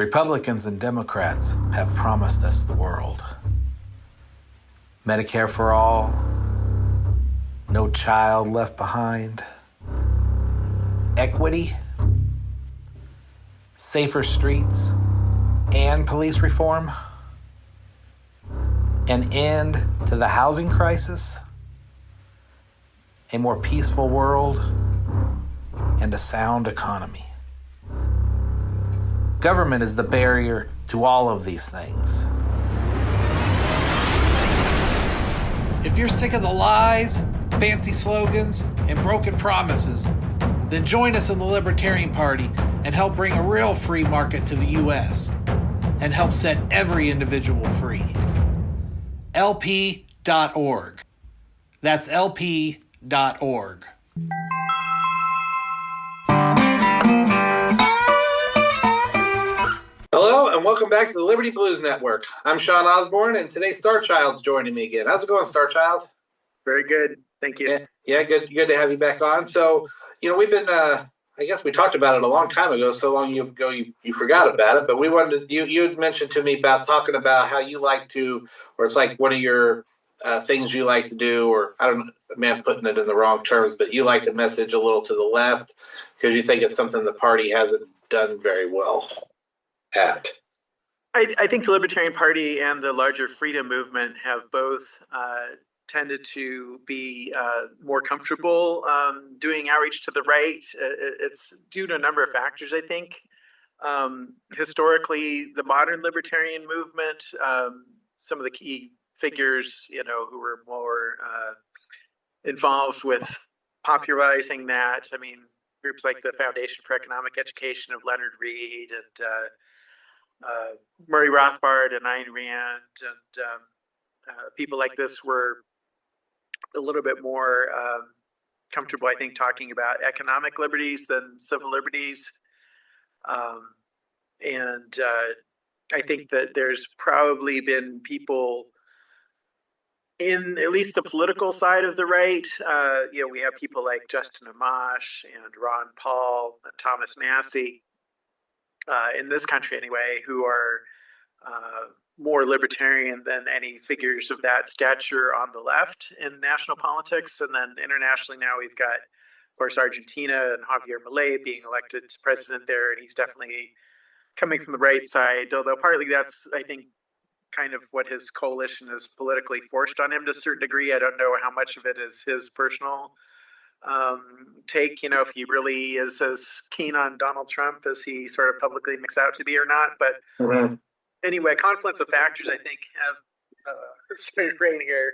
Republicans and Democrats have promised us the world. Medicare for all, no child left behind, equity, safer streets, and police reform, an end to the housing crisis, a more peaceful world, and a sound economy. Government is the barrier to all of these things. If you're sick of the lies, fancy slogans, and broken promises, then join us in the Libertarian Party and help bring a real free market to the U.S. and help set every individual free. LP.org. That's LP.org. Hello, and welcome back to the Liberty Blues Network. I'm Shawn Osborne, and today Starchild's joining me again. How's it going, Starchild? Very good. Thank you. Yeah, good to have you back on. So, we've been, I guess we talked about it a long time ago, so long ago you forgot about it, but we wanted you had mentioned to me about talking about how you like to, or it's like one of your things you like to do, or I don't know, man, putting it in the wrong terms, but you like to message a little to the left because you think it's something the party hasn't done very well at. I think the Libertarian Party and the larger freedom movement have both tended to be more comfortable doing outreach to the right. It's due to a number of factors, I think. Historically, the modern libertarian movement, some of the key figures, who were more involved with popularizing that. I mean, groups like the Foundation for Economic Education of Leonard Read and Murray Rothbard and Ayn Rand and people like this were a little bit more comfortable, I think, talking about economic liberties than civil liberties. And I think that there's probably been people in at least the political side of the right. We have people like Justin Amash and Ron Paul and Thomas Massey in this country anyway, who are more libertarian than any figures of that stature on the left in national politics. And then internationally now we've got, of course, Argentina and Javier Milei being elected president there, and he's definitely coming from the right side, although partly that's, I think, kind of what his coalition has politically forced on him to a certain degree. I don't know how much of it is his personal take, if he really is as keen on Donald Trump as he sort of publicly makes out to be or not. But anyway, confluence of factors, I think, have started rain here.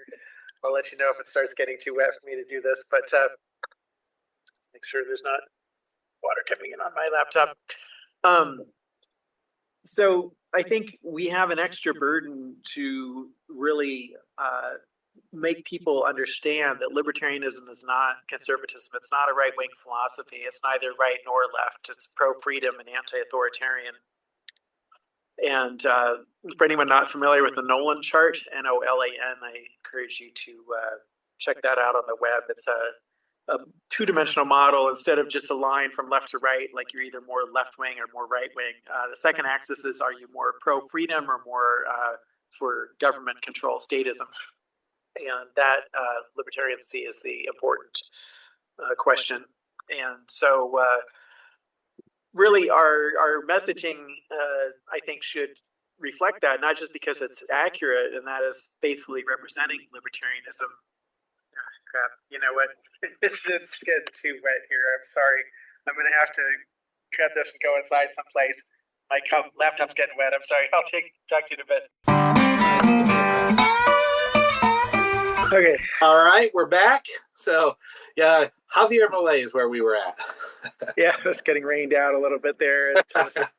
I'll let you know if it starts getting too wet for me to do this, but make sure there's not water coming in on my laptop. So I think we have an extra burden to really make people understand that libertarianism is not conservatism. It's not a right-wing philosophy. It's neither right nor left. It's pro-freedom and anti-authoritarian. And for anyone not familiar with the Nolan chart, Nolan, I encourage you to check that out on the web. It's a two-dimensional model instead of just a line from left to right, like you're either more left-wing or more right-wing. The second axis is, are you more pro-freedom or more for government control, statism? And that libertarians see as the important question. And so really our messaging, I think, should reflect that, not just because it's accurate and that is faithfully representing libertarianism. Crap, you know what? It's getting too wet here. I'm sorry. I'm going to have to cut this and go inside someplace. My laptop's getting wet. I'm sorry. I'll talk to you in a bit. Okay. All right, we're back. So, yeah, Javier Milei is where we were at. Yeah, it's getting rained out a little bit there. It's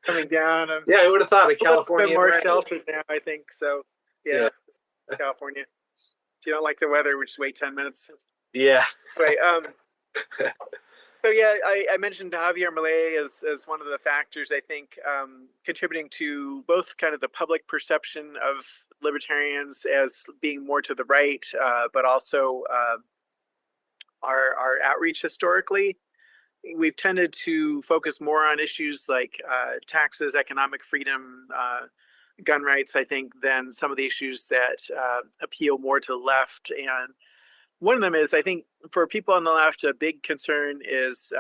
coming down. Yeah, I would have thought of California. A bit more sheltered now, I think. So, yeah. California. If you don't like the weather, we just wait 10 minutes. Yeah. Right. So yeah, I mentioned Javier Milei as one of the factors, I think, contributing to both kind of the public perception of libertarians as being more to the right, but also our outreach historically. we've tended to focus more on issues like taxes, economic freedom, gun rights, I think, than some of the issues that appeal more to the left. And one of them is, I think, for people on the left, a big concern is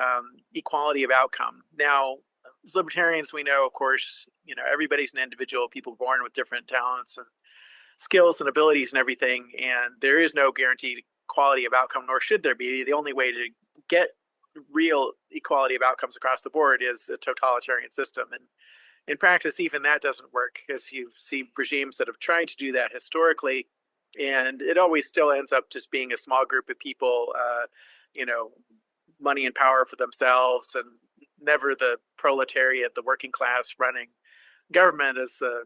equality of outcome. Now, as libertarians, we know, of course, everybody's an individual, people born with different talents and skills and abilities and everything, and there is no guaranteed quality of outcome, nor should there be. The only way to get real equality of outcomes across the board is a totalitarian system. And in practice, even that doesn't work, because you see regimes that have tried to do that historically, and it always still ends up just being a small group of people, money and power for themselves, and never the proletariat, the working class running government, as the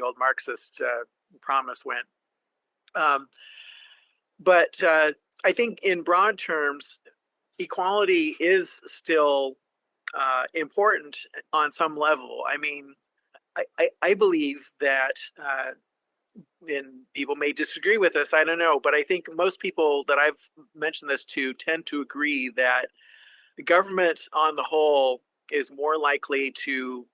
old Marxist promise went. But I think in broad terms, equality is still important on some level. I mean, I believe that, and people may disagree with this, I don't know, but I think most people that I've mentioned this to tend to agree that the government on the whole is more likely to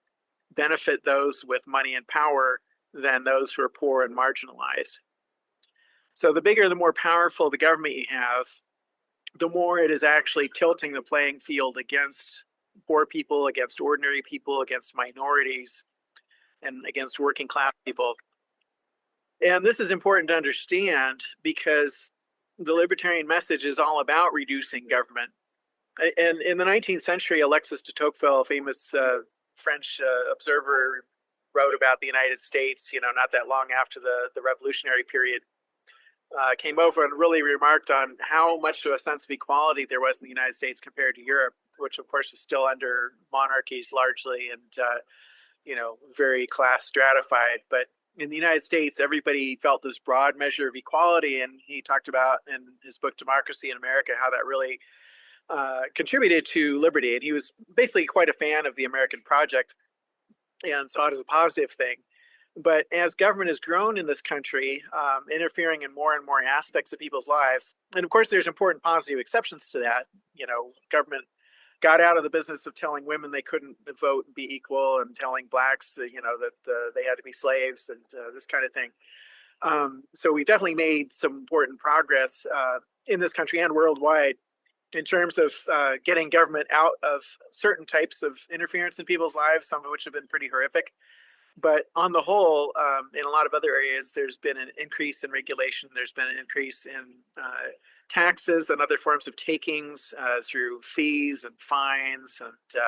benefit those with money and power than those who are poor and marginalized. So the bigger, the more powerful the government you have, the more it is actually tilting the playing field against poor people, against ordinary people, against minorities, and against working class people. And this is important to understand, because the libertarian message is all about reducing government. And in the 19th century, Alexis de Tocqueville, a famous French observer, wrote about the United States, not that long after the revolutionary period, came over and really remarked on how much of a sense of equality there was in the United States compared to Europe, which of course was still under monarchies largely, and very class stratified. But in the United States, everybody felt this broad measure of equality, and he talked about in his book Democracy in America how that really contributed to liberty. And he was basically quite a fan of the American project and saw it as a positive thing. But as government has grown in this country, interfering in more and more aspects of people's lives, and of course there's important positive exceptions to that. Government got out of the business of telling women they couldn't vote and be equal, and telling blacks, that they had to be slaves, and this kind of thing. So we've definitely made some important progress in this country and worldwide in terms of getting government out of certain types of interference in people's lives, some of which have been pretty horrific. But on the whole, in a lot of other areas, there's been an increase in regulation. There's been an increase in taxes and other forms of takings through fees and fines and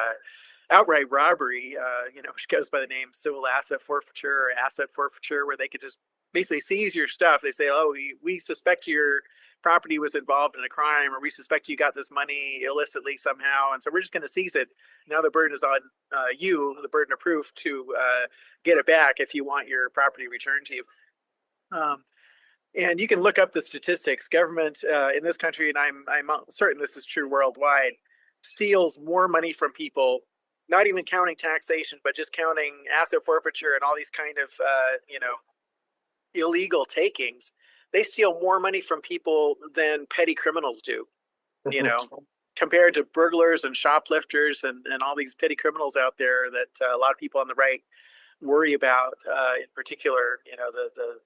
outright robbery, which goes by the name civil asset forfeiture or asset forfeiture, where they could just basically seize your stuff. They say, oh, we suspect your property was involved in a crime, or we suspect you got this money illicitly somehow, and so we're just going to seize it. Now the burden is on you, the burden of proof, to get it back if you want your property returned to you. And you can look up the statistics. Government in this country, and I'm certain this is true worldwide, steals more money from people, not even counting taxation, but just counting asset forfeiture and all these kind of illegal takings. They steal more money from people than petty criminals do, compared to burglars and shoplifters and all these petty criminals out there that a lot of people on the right worry about, in particular, the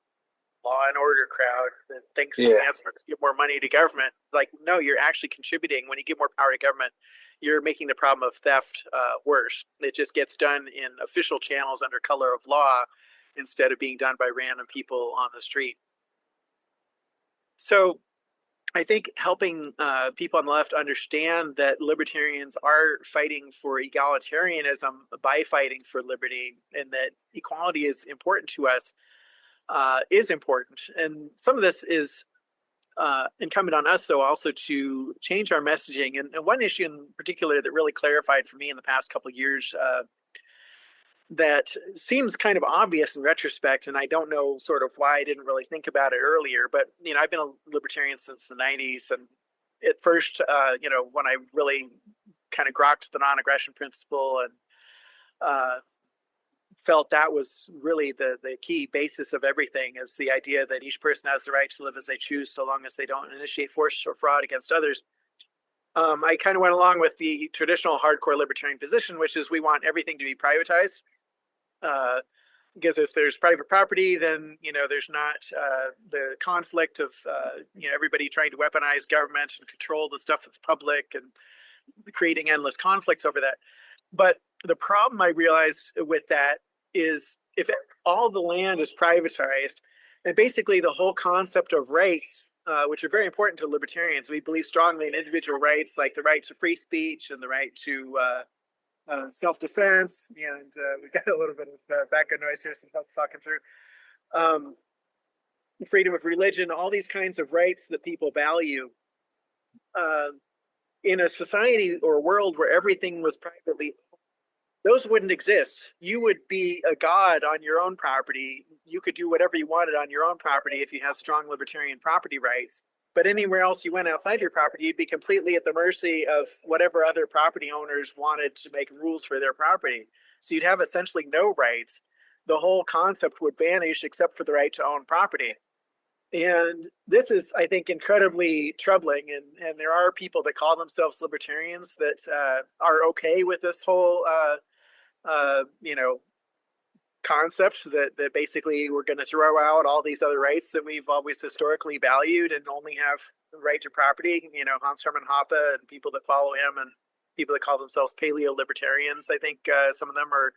law and order crowd that thinks the answer is to give more money to government. Like, no, you're actually contributing. When you give more power to government, you're making the problem of theft worse. It just gets done in official channels under color of law instead of being done by random people on the street. So I think helping people on the left understand that libertarians are fighting for egalitarianism by fighting for liberty, and that equality is important to us, is important. And some of this is incumbent on us, though, also to change our messaging. And one issue in particular that really clarified for me in the past couple of years, that seems kind of obvious in retrospect, and I don't know sort of why I didn't really think about it earlier, but I've been a libertarian since the 90s, and at first, when I really kind of grokked the non-aggression principle and felt that was really the key basis of everything, is the idea that each person has the right to live as they choose so long as they don't initiate force or fraud against others. I kind of went along with the traditional hardcore libertarian position, which is we want everything to be privatized. Because if there's private property, then there's not the conflict of everybody trying to weaponize government and control the stuff that's public and creating endless conflicts over that. But the problem I realized with that is if all the land is privatized, and basically the whole concept of rights, which are very important to libertarians, we believe strongly in individual rights like the right to free speech and the right to self-defense, and we got a little bit of background noise here, so help talking through. Freedom of religion, all these kinds of rights that people value. In a society or a world where everything was privately, those wouldn't exist. You would be a god on your own property. You could do whatever you wanted on your own property if you have strong libertarian property rights. But anywhere else you went outside your property, you'd be completely at the mercy of whatever other property owners wanted to make rules for their property. So you'd have essentially no rights. The whole concept would vanish except for the right to own property. And this is, I think, incredibly troubling. And there are people that call themselves libertarians that are okay with this whole, concept that basically we're going to throw out all these other rights that we've always historically valued and only have the right to property. Hans Hermann Hoppe and people that follow him and people that call themselves paleo libertarians. I think some of them are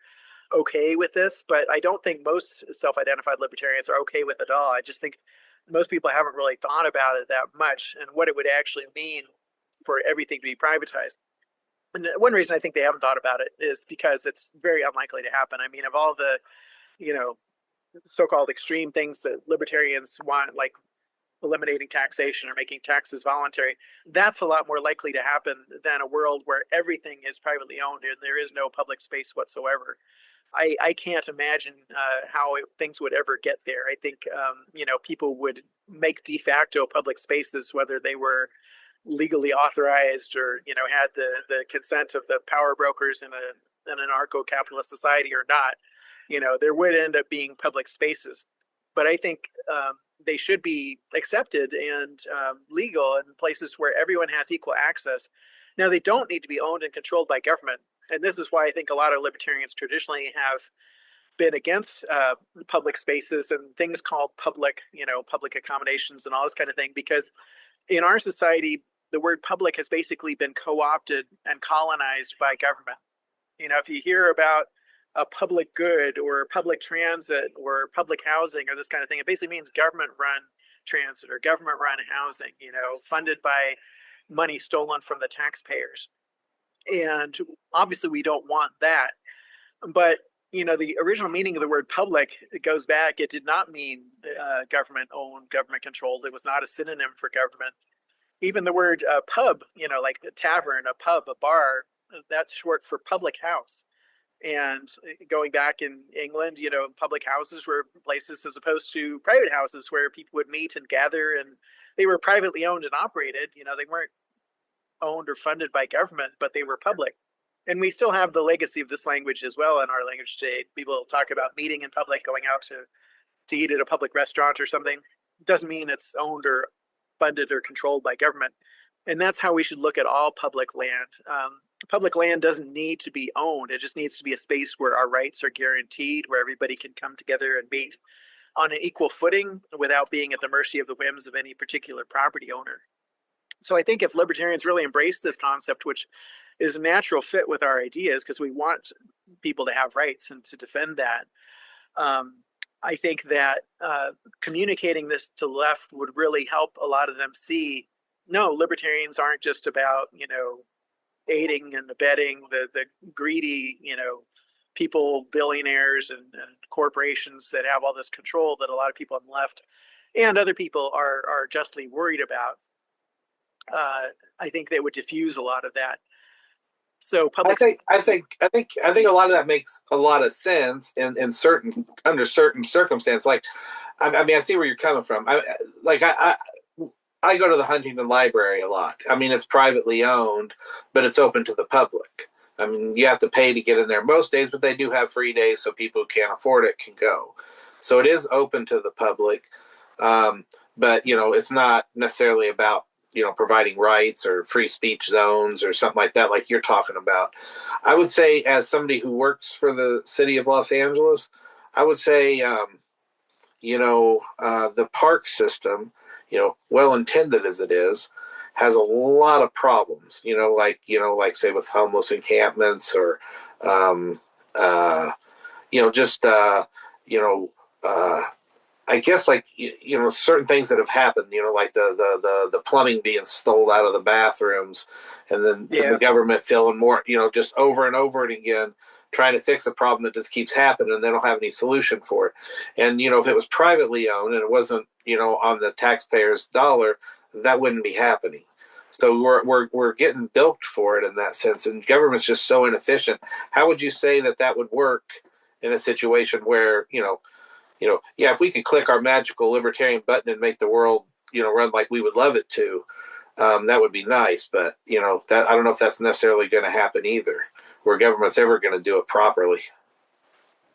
okay with this, but I don't think most self-identified libertarians are okay with it at all. I just think most people haven't really thought about it that much and what it would actually mean for everything to be privatized. And one reason I think they haven't thought about it is because it's very unlikely to happen. I mean, of all the, so-called extreme things that libertarians want, like eliminating taxation or making taxes voluntary, that's a lot more likely to happen than a world where everything is privately owned and there is no public space whatsoever. I can't imagine how things would ever get there. I think, people would make de facto public spaces, whether they were legally authorized or had the consent of the power brokers in an anarcho-capitalist society or not. There would end up being public spaces, but I think they should be accepted and legal in places where everyone has equal access. Now, they don't need to be owned and controlled by government, and this is why I think a lot of libertarians traditionally have been against public spaces and things called public accommodations and all this kind of thing, because in our society, the word public has basically been co-opted and colonized by government. If you hear about a public good or public transit or public housing or this kind of thing, it basically means government-run transit or government-run housing, funded by money stolen from the taxpayers. And obviously, we don't want that. But the original meaning of the word public, it goes back. It did not mean government-owned, government-controlled. It was not a synonym for government. Even the word pub, like a tavern, a pub, a bar, that's short for public house. And going back in England, public houses were places as opposed to private houses where people would meet and gather, and they were privately owned and operated. They weren't owned or funded by government, but they were public. And we still have the legacy of this language as well in our language today. People talk about meeting in public, going out to eat at a public restaurant or something. It doesn't mean it's owned or funded or controlled by government. And that's how we should look at all public land. Public land doesn't need to be owned. It just needs to be a space where our rights are guaranteed, where everybody can come together and meet on an equal footing without being at the mercy of the whims of any particular property owner. So I think if libertarians really embrace this concept, which is a natural fit with our ideas, because we want people to have rights and to defend that, I think that communicating this to the left would really help a lot of them see, no, libertarians aren't just about, aiding and abetting the greedy, people, billionaires and corporations that have all this control that a lot of people on the left and other people are justly worried about. I think they would diffuse a lot of that. So public. I think a lot of that makes a lot of sense in under certain circumstances. Like, I mean, I see where you're coming from. I go to the Huntington Library a lot. I mean, it's privately owned, but it's open to the public. I mean, you have to pay to get in there most days, but they do have free days, so people who can't afford it can go. So it is open to the public, but it's not necessarily about providing rights or free speech zones or something like you're talking about. I would say, as somebody who works for the city of Los Angeles, I would say, the park system, well intended as it is, has a lot of problems. Like say with homeless encampments or, just you know, uh, I guess like certain things that have happened, like the plumbing being stole out of the bathrooms, and then the Yeah. government filling more, just over and over and again trying to fix a problem that just keeps happening, and they don't have any solution for it. And if it was privately owned and it wasn't on the taxpayer's dollar, that wouldn't be happening. So we're getting bilked for it in that sense, and government's just so inefficient. How would you say that would work in a situation where yeah, if we could click our magical libertarian button and make the world, run like we would love it to, that would be nice. But that I don't know if that's necessarily going to happen either, where government's ever going to do it properly.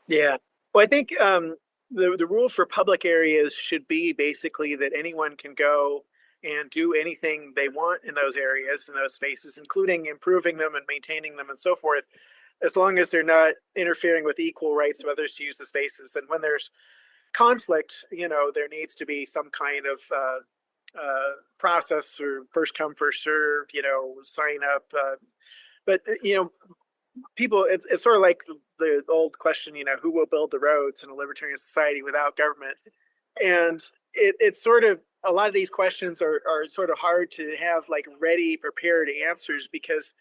Yeah. Well, I think the rule for public areas should be basically that anyone can go and do anything they want in those areas, in those spaces, including improving them and maintaining them and so forth, as long as they're not interfering with equal rights of others to use the spaces. And when there's conflict, there needs to be some kind of process, or first come, first serve, sign up. But people, it's sort of like the old question, who will build the roads in a libertarian society without government? And it's sort of, a lot of these questions are sort of hard to have like ready, prepared answers, because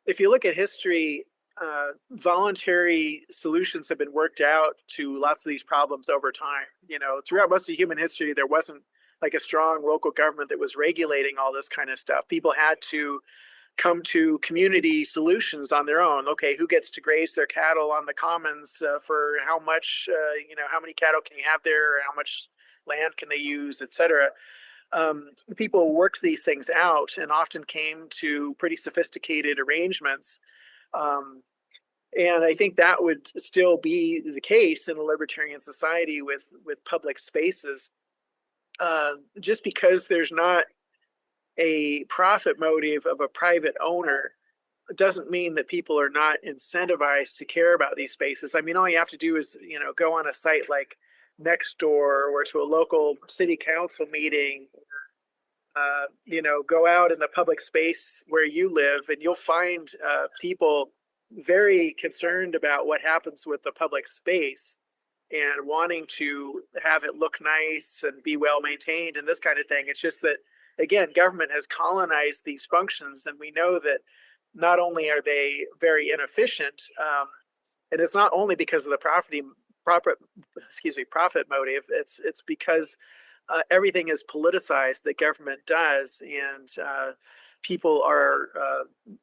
if you look at history, voluntary solutions have been worked out to lots of these problems over time. Throughout most of human history, there wasn't like a strong local government that was regulating all this kind of stuff. People had to come to community solutions on their own. Okay, who gets to graze their cattle on the commons, for how much, how many cattle can you have there, how much land can they use, etc. People worked these things out and often came to pretty sophisticated arrangements. And I think that would still be the case in a libertarian society with public spaces. Just because there's not a profit motive of a private owner doesn't mean that people are not incentivized to care about these spaces. I mean, all you have to do is, go on a site like Nextdoor or to a local city council meeting, go out in the public space where you live, and you'll find people very concerned about what happens with the public space and wanting to have it look nice and be well maintained and this kind of thing. It's just that, again, government has colonized these functions, and we know that not only are they very inefficient, and it's not only because of the profit motive. It's because everything is politicized that government does, and people are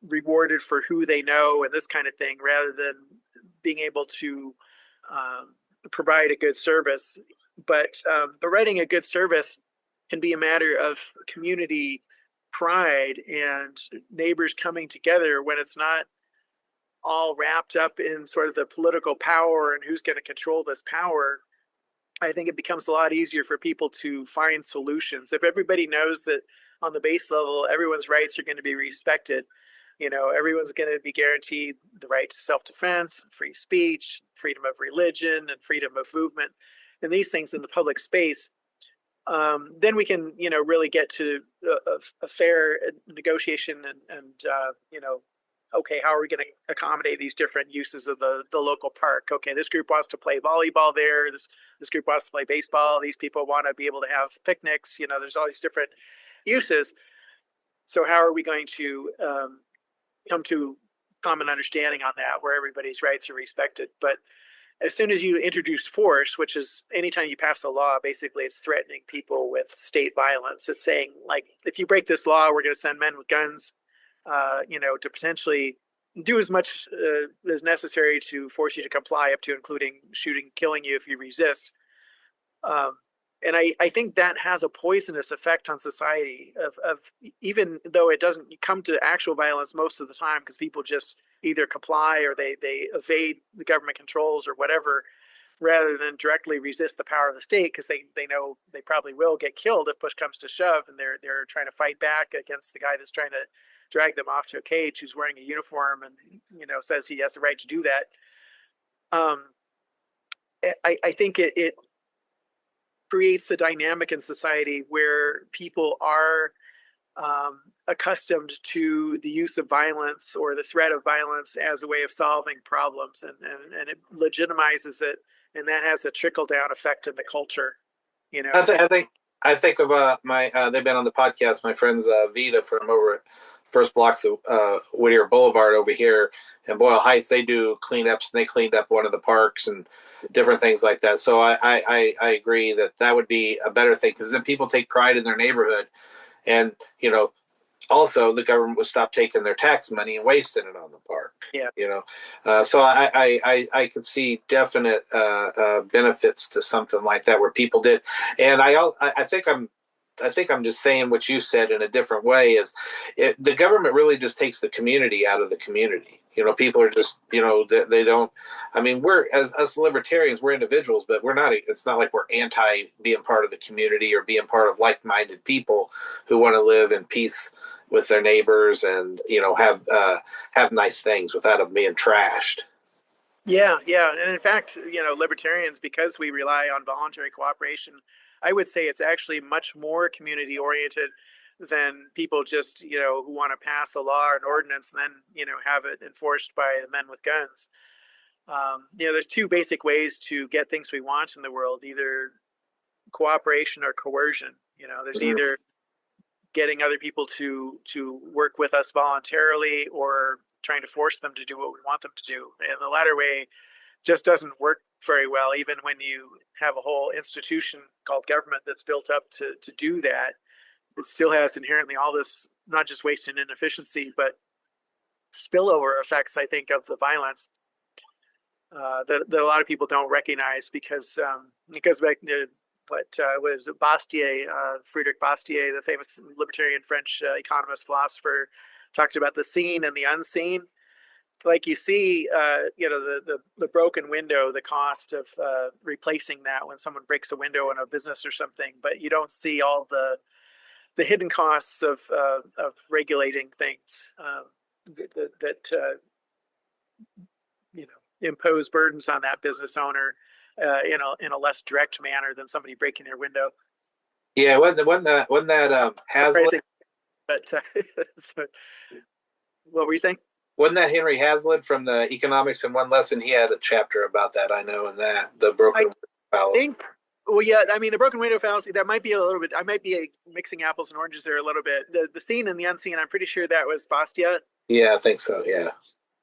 rewarded for who they know and this kind of thing, rather than being able to provide a good service. But providing a good service can be a matter of community pride and neighbors coming together, when it's not all wrapped up in sort of the political power and who's going to control this power. I think it becomes a lot easier for people to find solutions. If everybody knows that on the base level, everyone's rights are going to be respected, everyone's going to be guaranteed the right to self-defense, free speech, freedom of religion, and freedom of movement, and these things in the public space, then we can, really get to a fair negotiation and okay, how are we going to accommodate these different uses of the local park? Okay, this group wants to play volleyball there. This group wants to play baseball. These people want to be able to have picnics. There's all these different uses. So how are we going to come to common understanding on that, where everybody's rights are respected? But as soon as you introduce force, which is anytime you pass a law, basically it's threatening people with state violence. It's saying, like, if you break this law, we're going to send men with guns, to potentially do as much as necessary to force you to comply, up to including shooting, killing you if you resist. And I think that has a poisonous effect on society, of even though it doesn't come to actual violence most of the time, because people just either comply or they evade the government controls or whatever. rather than directly resist the power of the state, because they know they probably will get killed if push comes to shove, and they're trying to fight back against the guy that's trying to drag them off to a cage, who's wearing a uniform and says he has the right to do that. um, I think it creates a dynamic in society where people are accustomed to the use of violence or the threat of violence as a way of solving problems, and it legitimizes it, and that has a trickle down effect in the culture. I, th- I think I think of my they've been on the podcast. My friends Vita from over at First Blocks of Whittier Boulevard over here in Boyle Heights. They do cleanups, and they cleaned up one of the parks and different things like that. So I agree that that would be a better thing, because then people take pride in their neighborhood, and also the government would stop taking their tax money and wasting it on the park. Yeah. So I could see definite benefits to something like that where people did. And I think I'm just saying what you said in a different way. Is the government really just takes the community out of the community? People are just they don't. I mean, we're as us libertarians, we're individuals, but we're not. It's not like we're anti being part of the community or being part of like-minded people who want to live in peace with their neighbors and have nice things without them being trashed. Yeah, yeah. And in fact, libertarians, because we rely on voluntary cooperation, I would say it's actually much more community oriented than people just, who want to pass a law or an ordinance and then, have it enforced by the men with guns. There's two basic ways to get things we want in the world, either cooperation or coercion. There's Mhm. either getting other people to work with us voluntarily, or trying to force them to do what we want them to do. And the latter way just doesn't work very well, even when you have a whole institution called government that's built up to do that. It still has inherently all this, not just waste and inefficiency, but spillover effects, I think, of the violence that a lot of people don't recognize, because it goes back to what was Bastiat, Friedrich Bastiat, the famous libertarian French economist, philosopher, talked about the seen and the unseen. Like you see, the broken window, the cost of replacing that when someone breaks a window in a business or something, but you don't see all the hidden costs of regulating things that impose burdens on that business owner in a less direct manner than somebody breaking their window. Yeah, wasn't that Hazlitt? But so, what were you saying? Wasn't that Henry Hazlitt from the Economics in One Lesson? He had a chapter about that. I know, in that the broken fallacy. Well, yeah, I mean, the broken window fallacy, that might be a little bit, I might be mixing apples and oranges there a little bit. The seen and the unseen, I'm pretty sure that was Bastiat. Yeah, I think so. Yeah.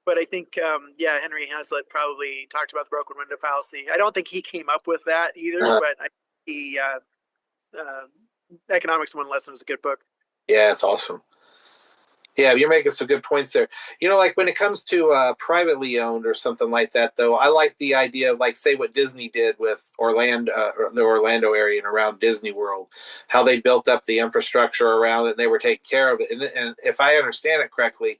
But I think, Henry Hazlitt probably talked about the broken window fallacy. I don't think he came up with that either, but he, Economics in One Lesson was a good book. Yeah, it's awesome. Yeah, you're making some good points there. Like when it comes to privately owned or something like that, though, I like the idea of, like, say, what Disney did with Orlando, the Orlando area and around Disney World, how they built up the infrastructure around it, and they were taking care of it. And if I understand it correctly,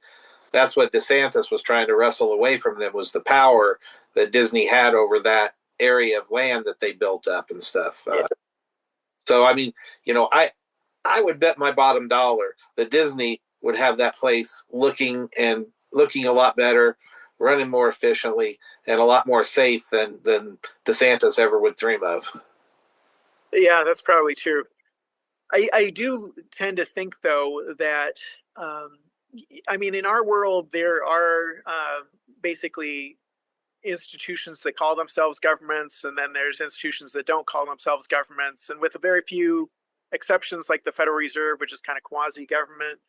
that's what DeSantis was trying to wrestle away from them, was the power that Disney had over that area of land that they built up and stuff. So, I mean, I would bet my bottom dollar that Disney would have that place looking a lot better, running more efficiently, and a lot more safe than DeSantis ever would dream of. Yeah, that's probably true. I do tend to think, though, that I mean, in our world, there are basically institutions that call themselves governments, and then there's institutions that don't call themselves governments, and with a very few exceptions, like the Federal Reserve, which is kind of quasi-government.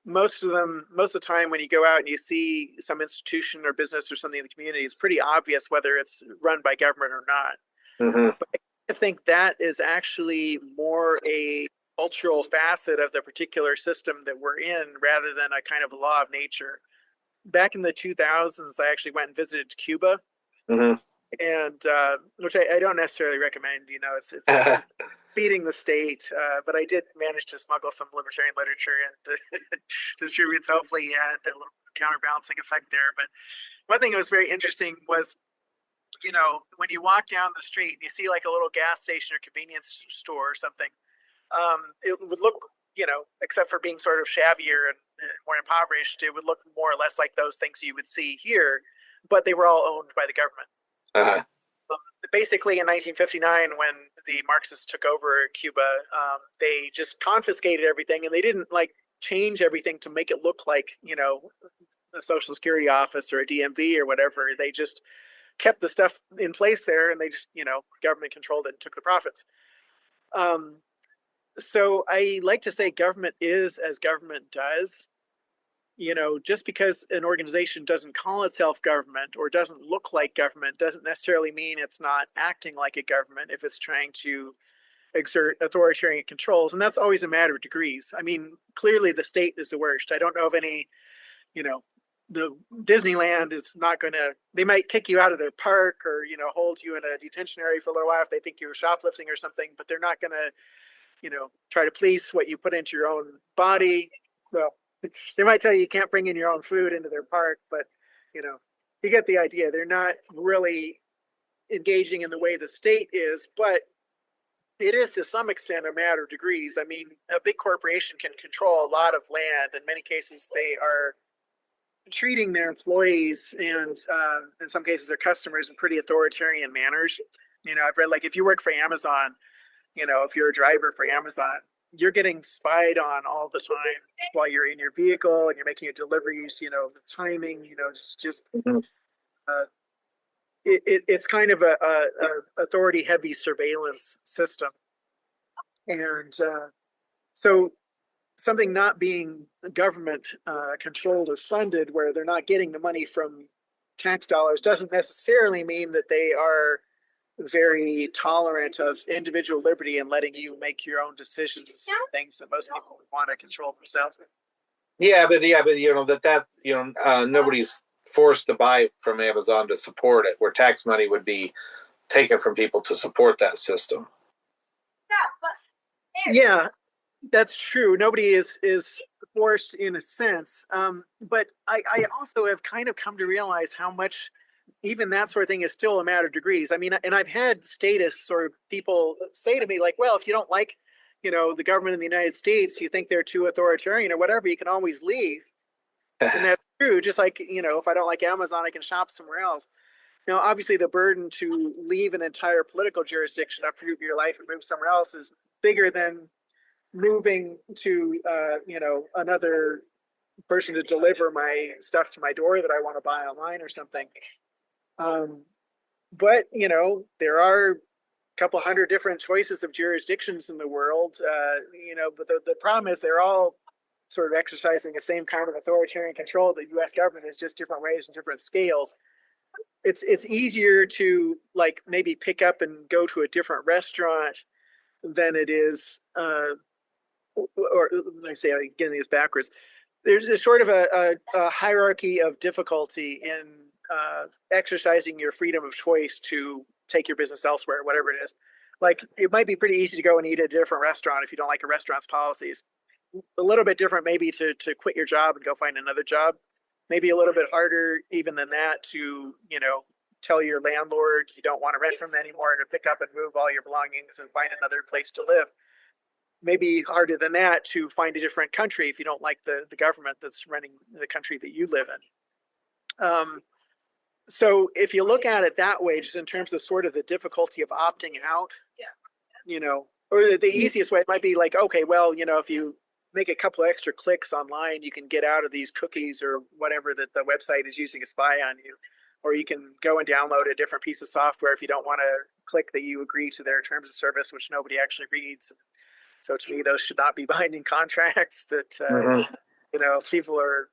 Most of the time, when you go out and you see some institution or business or something in the community, it's pretty obvious whether it's run by government or not. Mm-hmm. But I think that is actually more a cultural facet of the particular system that we're in, rather than a kind of law of nature. Back in the 2000s, I actually went and visited Cuba, Mm-hmm. and which I don't necessarily recommend. It's feeding the state, but I did manage to smuggle some libertarian literature and distribute. So hopefully, yeah, had a little counterbalancing effect there. But one thing that was very interesting was when you walk down the street and you see like a little gas station or convenience store or something, it would look, except for being sort of shabbier and more impoverished, it would look more or less like those things you would see here, but they were all owned by the government. Uh-huh. Basically, in 1959, when the Marxists took over Cuba, they just confiscated everything, and they didn't like change everything to make it look like, a Social Security office or a DMV or whatever. They just kept the stuff in place there, and they just, government controlled it and took the profits. So I like to say government is as government does. Just because an organization doesn't call itself government or doesn't look like government doesn't necessarily mean it's not acting like a government if it's trying to exert authoritarian controls. And that's always a matter of degrees. I mean, clearly the state is the worst. I don't know of any, the Disneyland is not going to, they might kick you out of their park or, hold you in a detention area for a little while if they think you're shoplifting or something, but they're not going to, try to police what you put into your own body. Well, they might tell you can't bring in your own food into their park, but you get the idea. They're not really engaging in the way the state is, but it is to some extent a matter of degrees. I mean, a big corporation can control a lot of land. In many cases, they are treating their employees and in some cases their customers in pretty authoritarian manners. I've read like if you work for Amazon, if you're a driver for Amazon, you're getting spied on all the time while you're in your vehicle and you're making your deliveries, the timing, it's kind of a authority heavy surveillance system. And so something not being government controlled or funded where they're not getting the money from tax dollars doesn't necessarily mean that they are very tolerant of individual liberty and letting you make your own decisions, things that most people would want to control themselves. But nobody's forced to buy from Amazon to support it, where tax money would be taken from people to support that system. Yeah, that's true. Nobody is forced in a sense. But I also have kind of come to realize how much even that sort of thing is still a matter of degrees. I mean, and I've had statists or people say to me like, well, if you don't like, the government in the United States, you think they're too authoritarian or whatever, you can always leave. And that's true. Just like, if I don't like Amazon, I can shop somewhere else. Now, obviously the burden to leave an entire political jurisdiction, uproot your life and move somewhere else is bigger than moving to, another person to deliver my stuff to my door that I want to buy online or something. But there are a couple hundred different choices of jurisdictions in the world. But the problem is they're all sort of exercising the same kind of authoritarian control. The U.S. government is just different ways and different scales. It's easier to like maybe pick up and go to a different restaurant than it is, or let me say I'm getting this backwards. There's a sort of a hierarchy of difficulty in exercising your freedom of choice to take your business elsewhere, whatever it is. Like it might be pretty easy to go and eat at a different restaurant if you don't like a restaurant's policies. A little bit different maybe to quit your job and go find another job. Maybe a little bit harder even than that to, tell your landlord you don't want to rent from them anymore, to pick up and move all your belongings and find another place to live. Maybe harder than that to find a different country if you don't like the government that's running the country that you live in. So if you look at it that way, just in terms of sort of the difficulty of opting out, or the easiest way, it might be like, okay, well, if you make a couple extra clicks online, you can get out of these cookies or whatever that the website is using to spy on you. Or you can go and download a different piece of software if you don't want to click that you agree to their terms of service, which nobody actually reads. So to me, those should not be binding contracts that, people are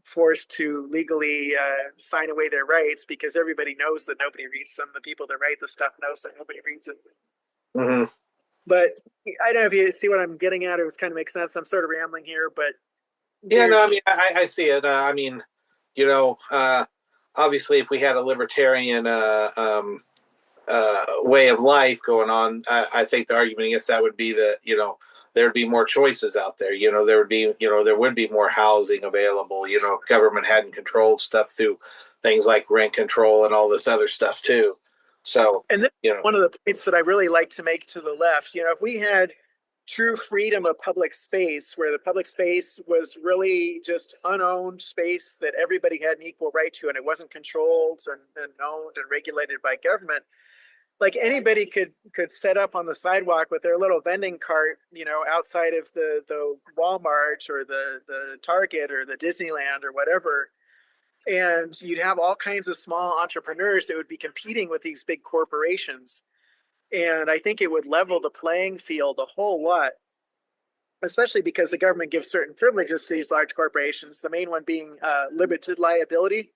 forced to legally sign away their rights because everybody knows that nobody reads them. The people that write the stuff knows that nobody reads it. Mm-hmm. But I don't know if you see what I'm getting at. It was kind of makes sense. I'm sort of rambling here, but I see it. Obviously, if we had a libertarian way of life going on, I think the argument against that would be that there'd be more choices out there. There would be more housing available. If government hadn't controlled stuff through things like rent control and all this other stuff too. So, And then you know, one of the points that I really like to make to the left, if we had true freedom of public space, where the public space was really just unowned space that everybody had an equal right to, and it wasn't controlled and owned and regulated by government, like anybody could set up on the sidewalk with their little vending cart, outside of the Walmart or the Target or the Disneyland or whatever, and you'd have all kinds of small entrepreneurs that would be competing with these big corporations. And I think it would level the playing field a whole lot, especially because the government gives certain privileges to these large corporations, the main one being limited liability.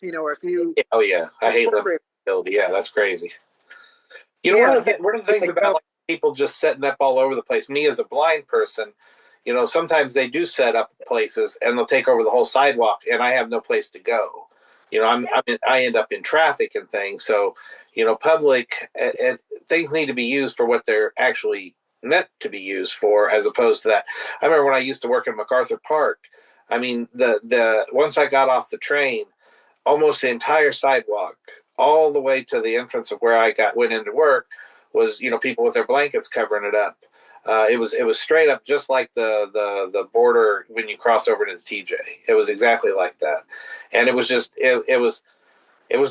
Or if you oh yeah, I hate corporate, liability. Yeah, that's crazy. yeah, One of the things like, about like people just setting up all over the place. Me as a blind person, sometimes they do set up places and they'll take over the whole sidewalk, and I have no place to go. I end up in traffic and things. So, public and things need to be used for what they're actually meant to be used for, as opposed to that. I remember when I used to work in MacArthur Park. I mean, the once I got off the train, almost the entire sidewalk, all the way to the entrance of where I went into work, was people with their blankets covering it up. It was straight up just like the border when you cross over to the TJ. It was exactly like that, and it was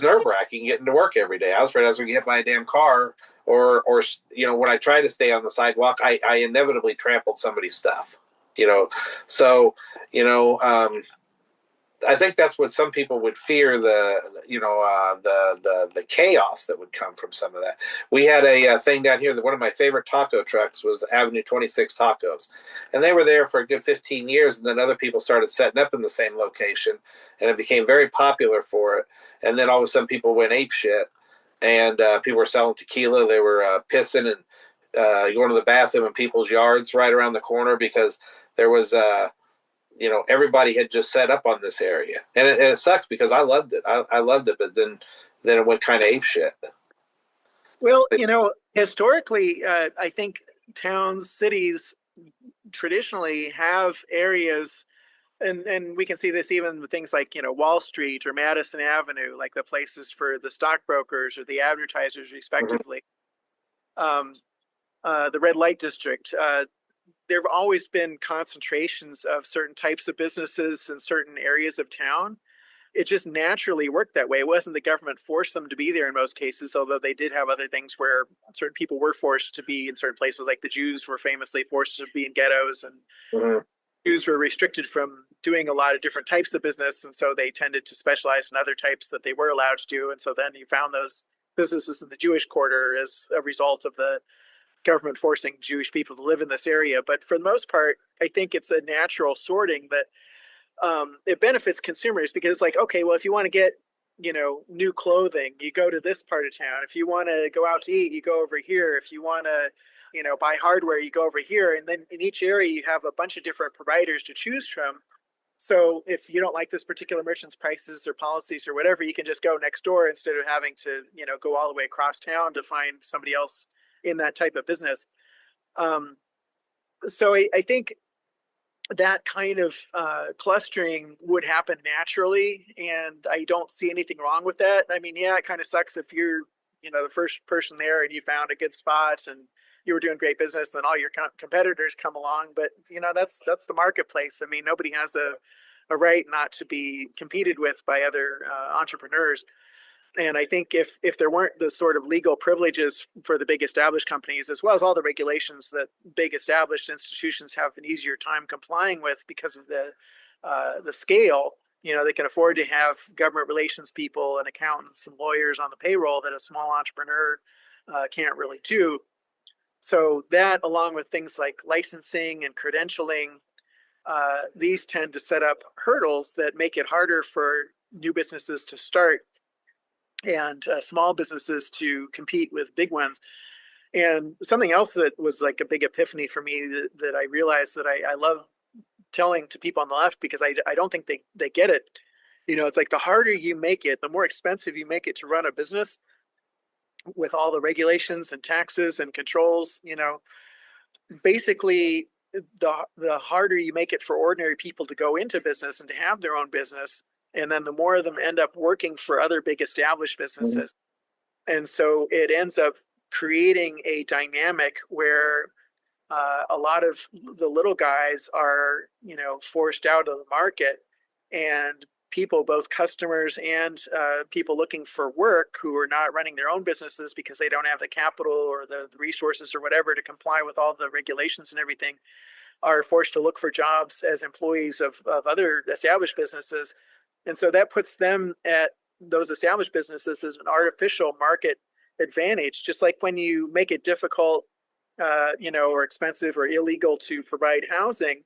nerve wracking getting to work every day. I was afraid I was going to get hit by a damn car, or when I tried to stay on the sidewalk, I inevitably trampled somebody's stuff. So I think that's what some people would fear, the chaos that would come from some of that. We had a thing down here that one of my favorite taco trucks was Avenue 26 Tacos, and they were there for a good 15 years, and then other people started setting up in the same location, and it became very popular for it. And then all of a sudden, people went ape shit, and people were selling tequila. They were pissing and going to the bathroom in people's yards right around the corner because there was everybody had just set up on this area, and it sucks because I loved it. I loved it, but then it went kind of ape shit. well, historically, I think towns, cities traditionally have areas, and we can see this even with things like Wall Street or Madison Avenue, like the places for the stockbrokers or the advertisers, Mm-hmm. respectively. Um, the red light district. There have always been concentrations of certain types of businesses in certain areas of town. It just naturally worked that way. It wasn't the government forced them to be there in most cases, although they did have other things where certain people were forced to be in certain places, like the Jews were famously forced to be in ghettos, and Mm-hmm. Jews were restricted from doing a lot of different types of business, and so they tended to specialize in other types that they were allowed to do. And so then you found those businesses in the Jewish quarter as a result of the government forcing Jewish people to live in this area. But for the most part, I think it's a natural sorting that it benefits consumers, because, like, okay, well, if you want to get new clothing, you go to this part of town. If you want to go out to eat, you go over here. If you want to buy hardware, you go over here. And then in each area you have a bunch of different providers to choose from. So if you don't like this particular merchant's prices or policies or whatever, you can just go next door instead of having to go all the way across town to find somebody else in that type of business. So I think that kind of clustering would happen naturally, and I don't see anything wrong with that. I mean, yeah, it kind of sucks if you're the first person there and you found a good spot and you were doing great business, then all your competitors come along. But that's the marketplace. I mean, nobody has a right not to be competed with by other entrepreneurs. And I think if there weren't the sort of legal privileges for the big established companies, as well as all the regulations that big established institutions have an easier time complying with because of the scale, they can afford to have government relations people and accountants and lawyers on the payroll that a small entrepreneur can't really do. So that, along with things like licensing and credentialing, these tend to set up hurdles that make it harder for new businesses to start and small businesses to compete with big ones. And something else that was like a big epiphany for me that I realized that I love telling to people on the left, because I don't think they get it. It's like the harder you make it, the more expensive you make it to run a business with all the regulations and taxes and controls. Basically, the harder you make it for ordinary people to go into business and to have their own business. and then the more of them end up working for other big established businesses. And so it ends up creating a dynamic where a lot of the little guys are, forced out of the market, and people, both customers and people looking for work who are not running their own businesses because they don't have the capital or the resources or whatever to comply with all the regulations and everything, are forced to look for jobs as employees of other established businesses. And so that puts them at those established businesses as an artificial market advantage, just like when you make it difficult, or expensive or illegal to provide housing,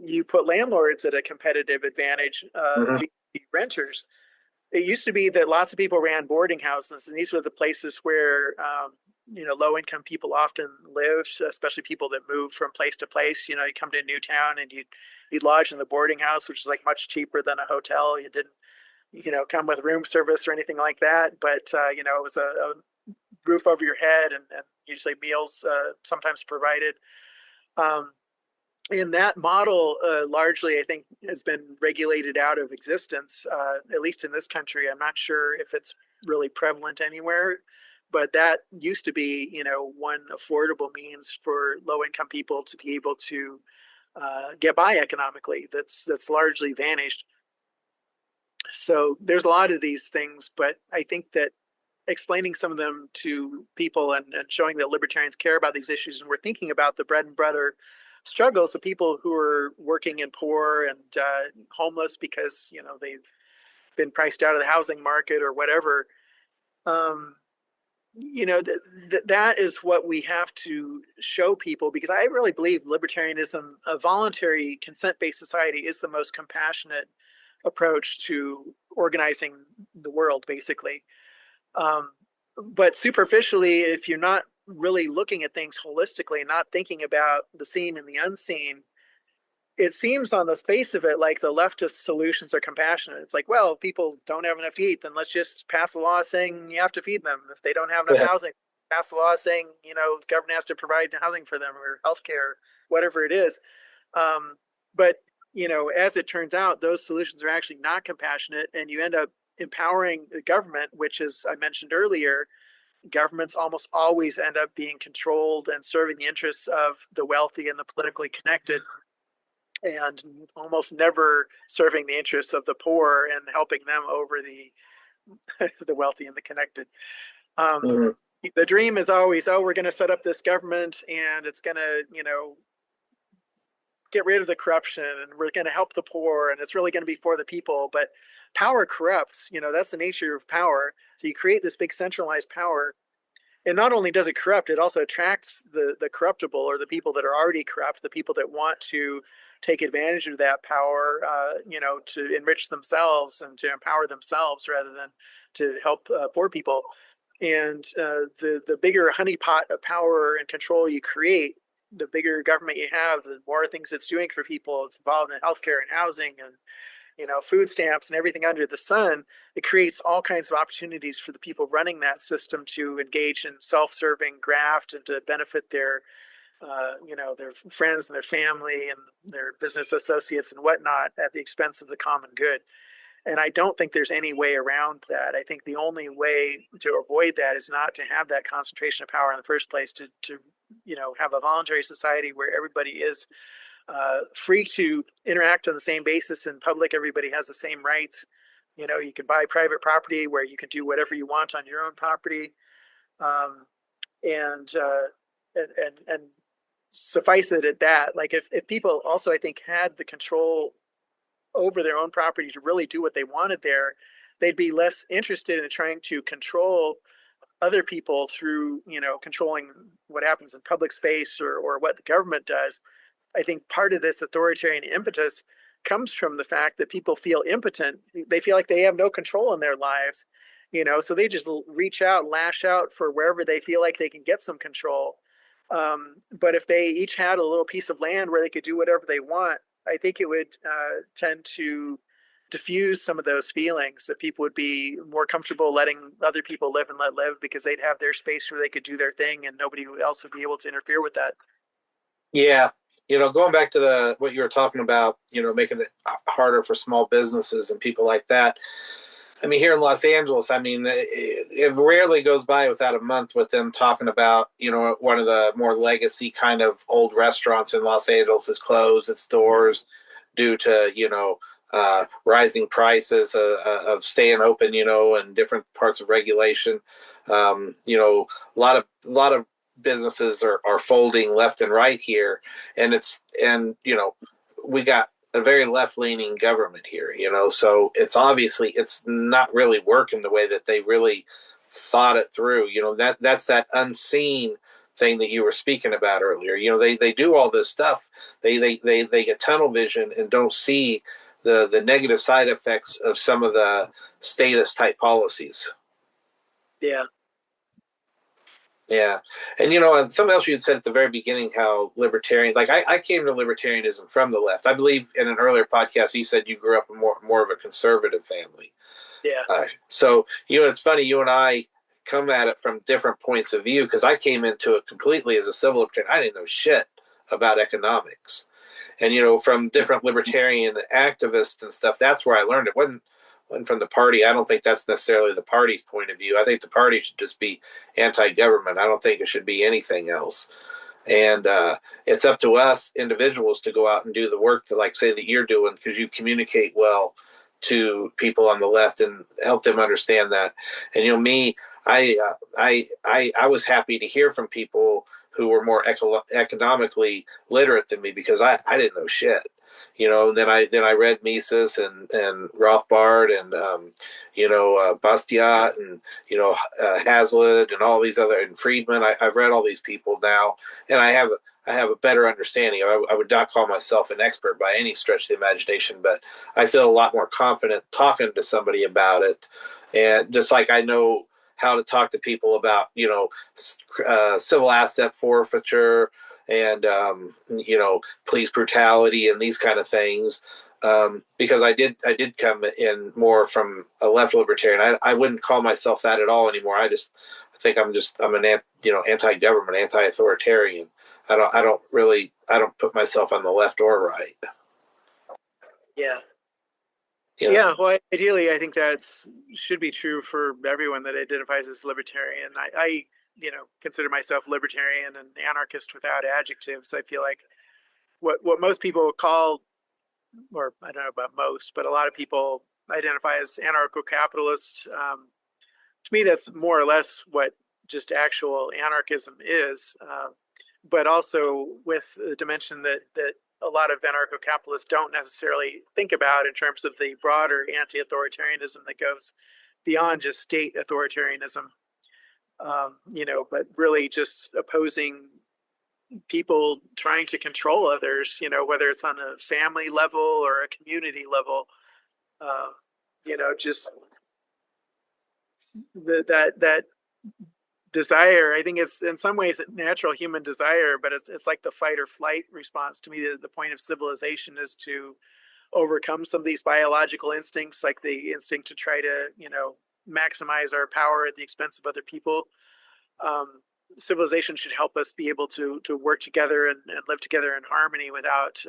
you put landlords at a competitive advantage, Mhm. renters. It used to be that lots of people ran boarding houses, and these were the places where low income people often lived, especially people that moved from place to place. You come to a new town and you'd lodge in the boarding house, which is like much cheaper than a hotel. You didn't come with room service or anything like that, but it was a roof over your head, and usually meals sometimes provided. Um, and that model largely, I think, has been regulated out of existence, at least in this country. I'm not sure if it's really prevalent anywhere, but that used to be, one affordable means for low income people to be able to get by economically. That's largely vanished. So there's a lot of these things, but I think that explaining some of them to people, and showing that libertarians care about these issues and we're thinking about the bread and butter struggles of people who are working and poor and homeless because they've been priced out of the housing market or whatever. Um, that is what we have to show people, because I really believe libertarianism, a voluntary consent-based society, is the most compassionate approach to organizing the world, basically. Um, but superficially, if you're not really looking at things holistically, not thinking about the seen and the unseen, it seems on the face of it like the leftist solutions are compassionate. It's like, well, if people don't have enough to eat, then let's just pass a law saying you have to feed them. If they don't have enough Yeah. housing, pass a law saying, the government has to provide housing for them or healthcare, whatever it is. But, as it turns out, those solutions are actually not compassionate, and you end up empowering the government, which, as I mentioned earlier, governments almost always end up being controlled and serving the interests of the wealthy and the politically connected, and almost never serving the interests of the poor and helping them over the the wealthy and the connected. Um, Mhm. the dream is always, oh, we're going to set up this government and it's going to, get rid of the corruption, and we're going to help the poor, and it's really going to be for the people. But power corrupts. That's the nature of power. So you create this big centralized power, and not only does it corrupt, it also attracts the corruptible, or the people that are already corrupt, the people that want to take advantage of that power, to enrich themselves and to empower themselves rather than to help poor people. And the bigger honeypot of power and control you create, the bigger government you have, the more things it's doing for people. It's involved in healthcare and housing and food stamps and everything under the sun. It creates all kinds of opportunities for the people running that system to engage in self-serving graft and to benefit their friends and their family and their business associates and whatnot at the expense of the common good. And I don't think there's any way around that. I think the only way to avoid that is not to have that concentration of power in the first place, to have a voluntary society where everybody is free to interact on the same basis in public. Everybody has the same rights. You can buy private property where you can do whatever you want on your own property. Um, and, and suffice it at that. Like if people also, I think, had the control over their own property to really do what they wanted there, they'd be less interested in trying to control other people through, controlling what happens in public space or what the government does. I think part of this authoritarian impetus comes from the fact that people feel impotent. They feel like they have no control in their lives, so they just reach out, lash out for wherever they feel like they can get some control. But if they each had a little piece of land where they could do whatever they want, I think it would tend to diffuse some of those feelings, that people would be more comfortable letting other people live and let live because they'd have their space where they could do their thing and nobody else would be able to interfere with that. Yeah. Going back to what you were talking about, making it harder for small businesses and people like that. I mean, here in Los Angeles, I mean, it rarely goes by without a month with them talking about, one of the more legacy kind of old restaurants in Los Angeles has closed its doors due to, rising prices of staying open, and different parts of regulation. A lot of businesses are folding left and right here, and we got a very left leaning government here, so it's not really working the way that they really thought it through. That's that unseen thing that you were speaking about earlier. They do all this stuff. They get tunnel vision and don't see the negative side effects of some of the status type policies. Yeah. Yeah. And something else you had said at the very beginning, how libertarian, like I came to libertarianism from the left. I believe in an earlier podcast, you said you grew up in more of a conservative family. Yeah. So, it's funny, you and I come at it from different points of view, because I came into it completely as a civil libertarian. I didn't know shit about economics. And, from different libertarian activists and stuff, that's where I learned it. Wasn't from the party. I don't think that's necessarily the party's point of view. I think the party should just be anti-government. I don't think it should be anything else. And it's up to us individuals to go out and do the work to, like, say that you're doing, because you communicate well to people on the left and help them understand that. And me, I was happy to hear from people who were more economically literate than me, because I didn't know shit. And then I read Mises and Rothbard and Bastiat and Hazlitt and all these other, and Friedman. I've read all these people now, and I have a better understanding. I would not call myself an expert by any stretch of the imagination, but I feel a lot more confident talking to somebody about it. And just like I know how to talk to people about, civil asset forfeiture and, police brutality and these kind of things. Because I did come in more from a left libertarian. I wouldn't call myself that at all anymore. I think I'm an anti-government, anti-authoritarian. I don't put myself on the left or right. Yeah. Yeah, well, ideally, I think that should be true for everyone that identifies as libertarian. I consider myself libertarian and anarchist without adjectives. I feel like what most people call, or I don't know about most, but a lot of people identify as anarcho-capitalist. To me, that's more or less what just actual anarchism is. But also with the dimension that a lot of anarcho-capitalists don't necessarily think about in terms of the broader anti-authoritarianism that goes beyond just state authoritarianism, but really just opposing people trying to control others, whether it's on a family level or a community level, just that desire. I think it's in some ways a natural human desire, but it's like the fight or flight response. To me, the point of civilization is to overcome some of these biological instincts, like the instinct to try to maximize our power at the expense of other people. Civilization should help us be able to work together and live together in harmony without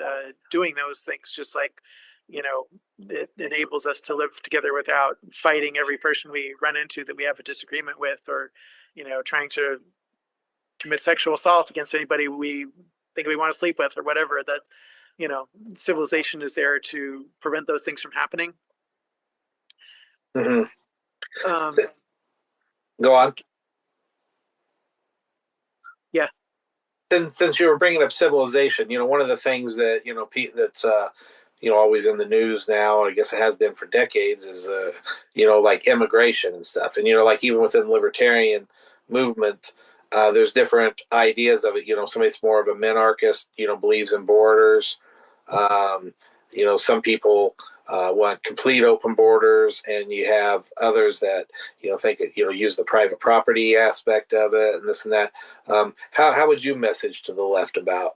doing those things, just like it enables us to live together without fighting every person we run into that we have a disagreement with, or trying to commit sexual assault against anybody we think we want to sleep with, or whatever. That civilization is there to prevent those things from happening. Mm-hmm. Go on. Yeah. Since you were bringing up civilization, one of the things that that's always in the news now, I guess it has been for decades, is like immigration and stuff. And like even within the libertarian movement, there's different ideas of it. Somebody that's more of a minarchist, believes in borders. Some people want complete open borders, and you have others that think use the private property aspect of it and this and that. How would you message to the left about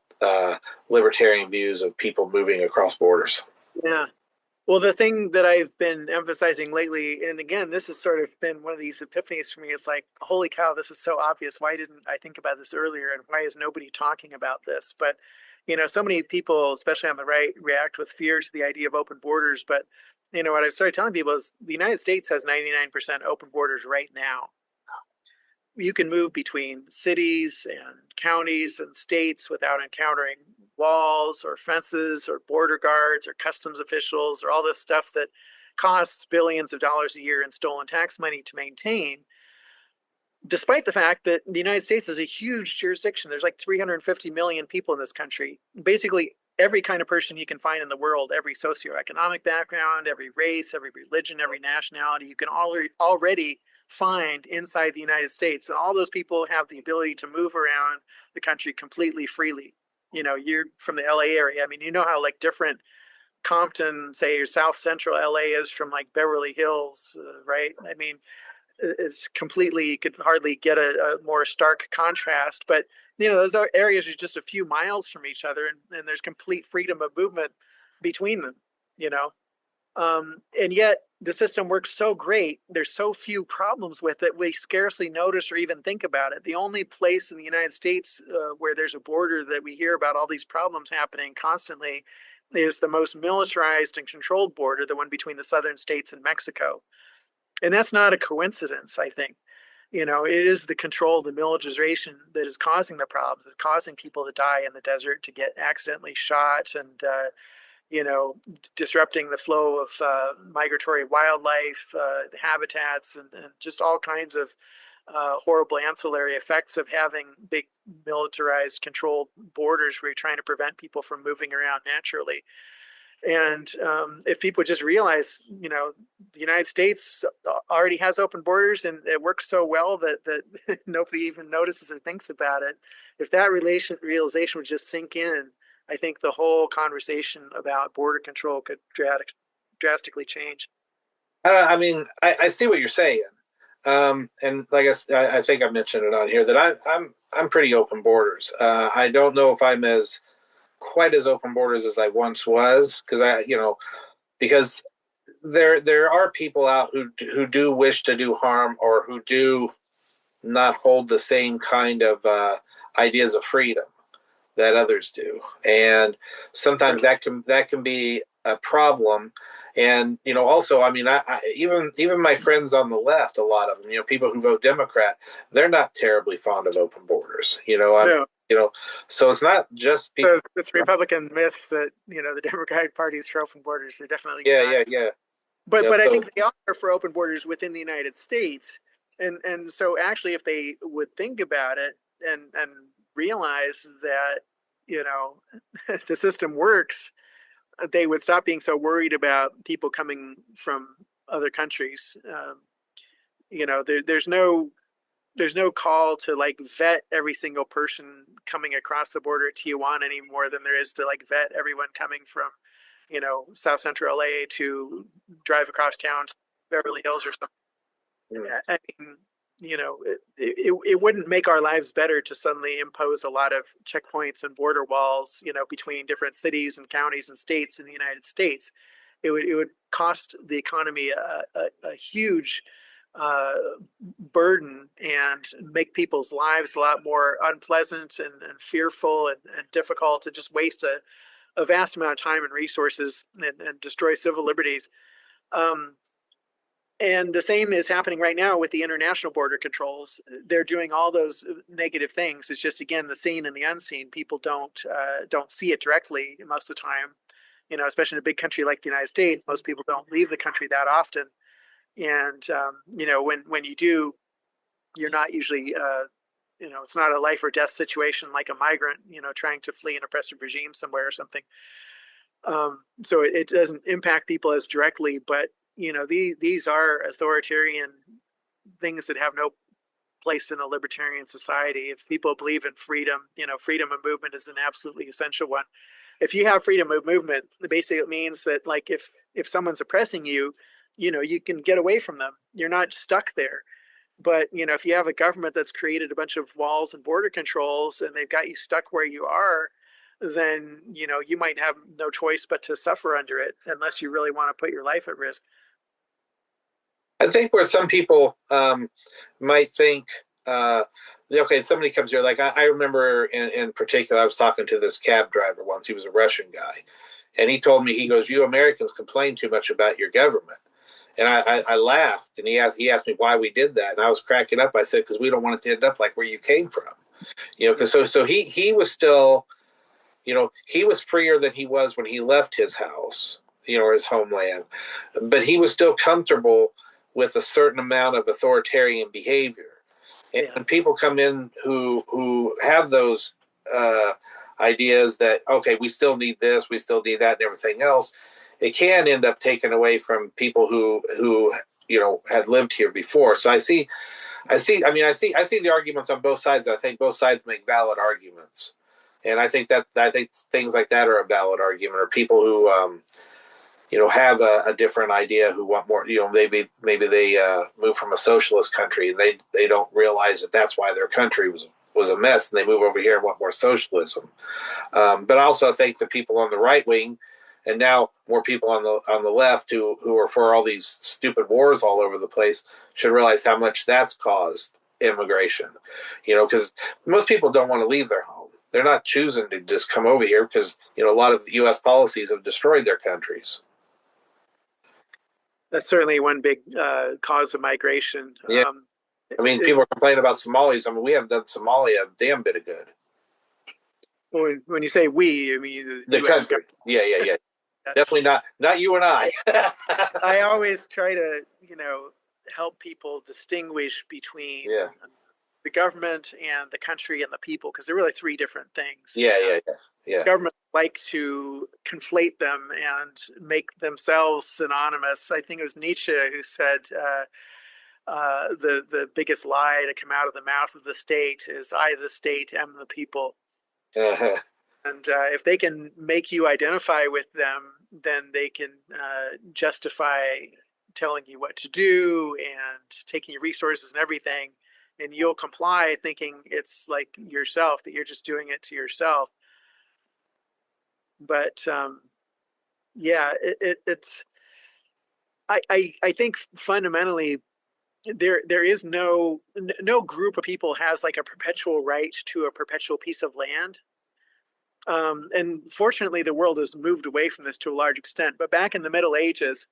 libertarian views of people moving across borders? Yeah. Well, the thing that I've been emphasizing lately, and again, this has sort of been one of these epiphanies for me. It's like, holy cow, this is so obvious. Why didn't I think about this earlier? And why is nobody talking about this? But So many people, especially on the right, react with fear to the idea of open borders. But, what I've started telling people is the United States has 99% open borders right now. You can move between cities and counties and states without encountering walls or fences or border guards or customs officials or all this stuff that costs billions of dollars a year in stolen tax money to maintain, despite the fact that the United States is a huge jurisdiction. There's like 350 million people in this country. Basically, every kind of person you can find in the world, every socioeconomic background, every race, every religion, every nationality, you can already find inside the United States. And all those people have the ability to move around the country completely freely. You're from the LA area. I mean, how like different Compton, say, or South Central LA is from like Beverly Hills, right? I mean, it's completely, you could hardly get a more stark contrast. But those areas are just a few miles from each other, and there's complete freedom of movement between them. you know and yet the system works so great, there's so few problems with it, we scarcely notice or even think about it. The only place in the United States where there's a border that we hear about all these problems happening constantly is the most militarized and controlled border, the one between the southern states and Mexico. And that's not a coincidence, I think. It is the control, the militarization that is causing the problems. It's causing people to die in the desert, to get accidentally shot, and disrupting the flow of migratory wildlife, the habitats, and just all kinds of horrible ancillary effects of having big militarized controlled borders where you're trying to prevent people from moving around naturally. And if people just realize, the United States already has open borders and it works so well that nobody even notices or thinks about it. If that realization would just sink in, I think the whole conversation about border control could drastically change. I mean, I see what you're saying, and like I think I mentioned it on here that I'm pretty open borders. I don't know if I'm as quite as open borders as I once was, because there are people out who do wish to do harm, or who do not hold the same kind of ideas of freedom that others do, and sometimes that can be a problem. And also, I mean, I even my friends on the left, a lot of them, people who vote Democrat, they're not terribly fond of open borders. No, So it's not just people. this Republican myth that the Democratic Party is for open borders. They're definitely Yeah, not. yeah. But I So think they are for open borders within the United States. And so actually, if they would think about it and realize that the system works, they would stop being so worried about people coming from other countries. There's no call to like vet every single person coming across the border at Tijuana any more than there is to like vet everyone coming from South Central LA to drive across town to Beverly Hills or something. yeah. I mean, it wouldn't make our lives better to suddenly impose a lot of checkpoints and border walls, between different cities and counties and states in the United States. It would cost the economy a huge burden and make people's lives a lot more unpleasant and fearful and difficult, and just waste a vast amount of time and resources, and destroy civil liberties. And the same is happening right now with the international border controls. They're doing all those negative things. It's just, again, the seen and the unseen. People don't see it directly most of the time. Especially in a big country like the United States, most people don't leave the country that often. And when you do, you're not usually it's not a life or death situation like a migrant trying to flee an oppressive regime somewhere or something. So it doesn't impact people as directly, but these are authoritarian things that have no place in a libertarian society. If people believe in freedom, freedom of movement is an absolutely essential one. If you have freedom of movement, basically it means that, like, if someone's oppressing you, you can get away from them. You're not stuck there. But if you have a government that's created a bunch of walls and border controls and they've got you stuck where you are, then you might have no choice but to suffer under it, unless you really want to put your life at risk. I think where some people might think okay, somebody comes here. Like I remember in particular, I was talking to this cab driver once. He was a Russian guy, and he told me, he goes, "You Americans complain too much about your government." And I laughed, and he asked me why we did that, and I was cracking up. I said, "Because we don't want it to end up like where you came from." Because so he was still, he was freer than he was when he left his house, or his homeland, but he was still comfortable with a certain amount of authoritarian behavior. And Yeah. when people come in who have those uh, ideas that, okay, we still need this, we still need that, and everything else, it can end up taken away from people who had lived here before. So I see the arguments on both sides. I think both sides make valid arguments, and I think things like that are a valid argument. Or people who have a different idea, who want more. Maybe they move from a socialist country, and they don't realize that that's why their country was a mess, and they move over here and want more socialism. But also, I think the people on the right wing, and now more people on the left who are for all these stupid wars all over the place, should realize how much that's caused immigration. Because most people don't want to leave their home. They're not choosing to just come over here because a lot of U.S. policies have destroyed their countries. That's certainly one big cause of migration. Yeah, people are complaining about Somalis. We haven't done Somalia a damn bit of good. When you say we, I mean the US country. Yeah. Definitely not you and I. I always try to, help people distinguish between the government and the country and the people, because they're really three different things. Yeah. Government like to conflate them and make themselves synonymous. I think it was Nietzsche who said, the biggest lie to come out of the mouth of the state is "I, the state, am the people." Uh-huh. And if they can make you identify with them, then they can justify telling you what to do and taking your resources and everything. And you'll comply thinking it's like yourself, that you're just doing it to yourself. But yeah, it's, I think fundamentally there is no group of people has like a perpetual right to a perpetual piece of land. And fortunately, the world has moved away from this to a large extent. But back in the Middle Ages,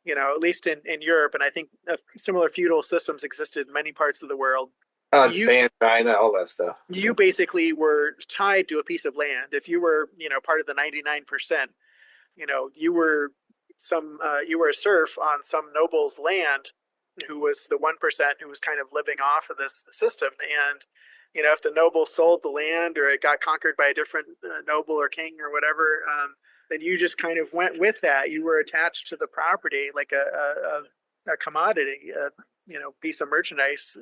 at least in Europe, and I think similar feudal systems existed in many parts of the world. Japan, China, all that stuff. You basically were tied to a piece of land. If you were, part of the 99%, you were you were a serf on some noble's land, who was the 1% who was kind of living off of this system. And if the noble sold the land or it got conquered by a different noble or king or whatever, then you just kind of went with that. You were attached to the property like a commodity, piece of merchandise.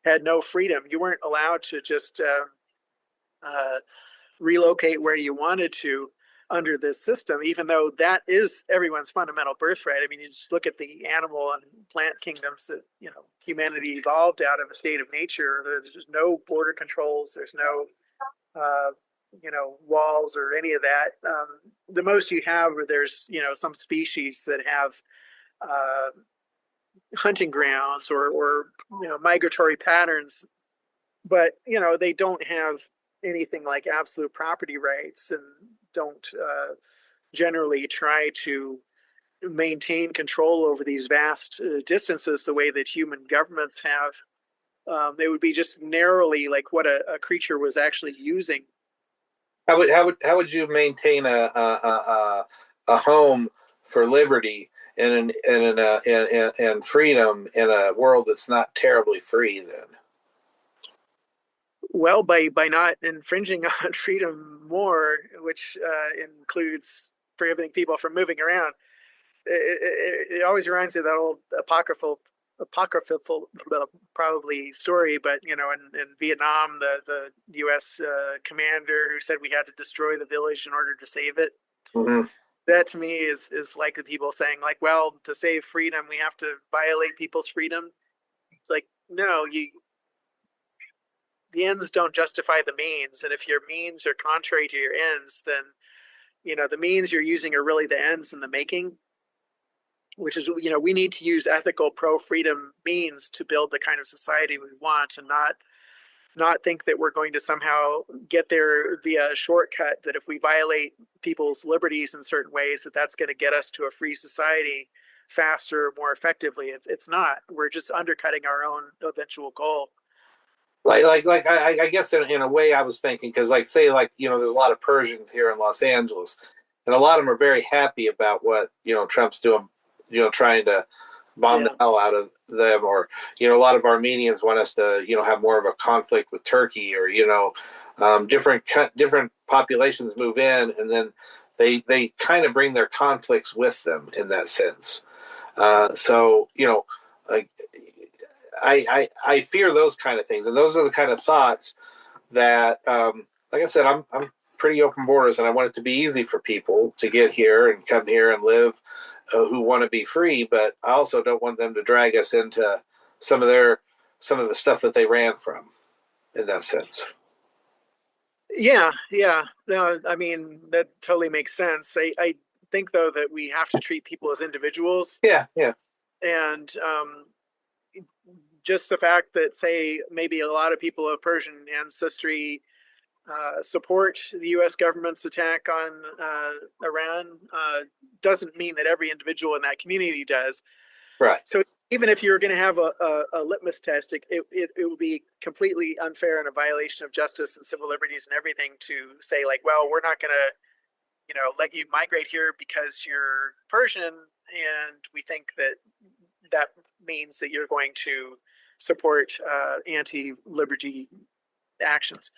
Had no freedom. You weren't allowed to just relocate where you wanted to under this system, even though that is everyone's fundamental birthright. I mean, you just look at the animal and plant kingdoms that, humanity evolved out of a state of nature. There's just no border controls. There's no, walls or any of that. The most you have are there's, some species that have hunting grounds or migratory patterns, but, they don't have anything like absolute property rights and don't generally try to maintain control over these vast distances the way that human governments have. They would be just narrowly like what a creature was actually using. How would you maintain a home for liberty and freedom in a world that's not terribly free then? Well, by not infringing on freedom more, which includes prohibiting people from moving around. It always reminds me of that old apocryphal probably story, but in Vietnam, the U.S. Commander who said we had to destroy the village in order to save it. Mm-hmm. That to me is like the people saying like, well, to save freedom, we have to violate people's freedom. It's like, no, the ends don't justify the means, and if your means are contrary to your ends, then the means you're using are really the ends in the making. Which is, we need to use ethical pro-freedom means to build the kind of society we want, and not not think that we're going to somehow get there via a shortcut, that if we violate people's liberties in certain ways, that that's going to get us to a free society faster, more effectively. It's not. We're just undercutting our own eventual goal. I guess in a way I was thinking, because like say like there's a lot of Persians here in Los Angeles, and a lot of them are very happy about what Trump's doing, trying to bomb the hell out of them, or a lot of Armenians want us to have more of a conflict with Turkey, or different populations move in, and then they kind of bring their conflicts with them in that sense. So like I fear those kind of things, and those are the kind of thoughts that, like I said, I'm pretty open borders, and I want it to be easy for people to get here and come here and live, who want to be free. But I also don't want them to drag us into some of the stuff that they ran from, in that sense. Yeah, yeah. No, I mean, that totally makes sense. I think though that we have to treat people as individuals, Yeah, yeah, and just the fact that, say, maybe a lot of people of Persian ancestry support the U.S. government's attack on Iran doesn't mean that every individual in that community does. right. So even if you're going to have a litmus test, it would be completely unfair and a violation of justice and civil liberties and everything to say, like, well, we're not going to let you migrate here because you're Persian, and we think that that means that you're going to support anti-liberty actions.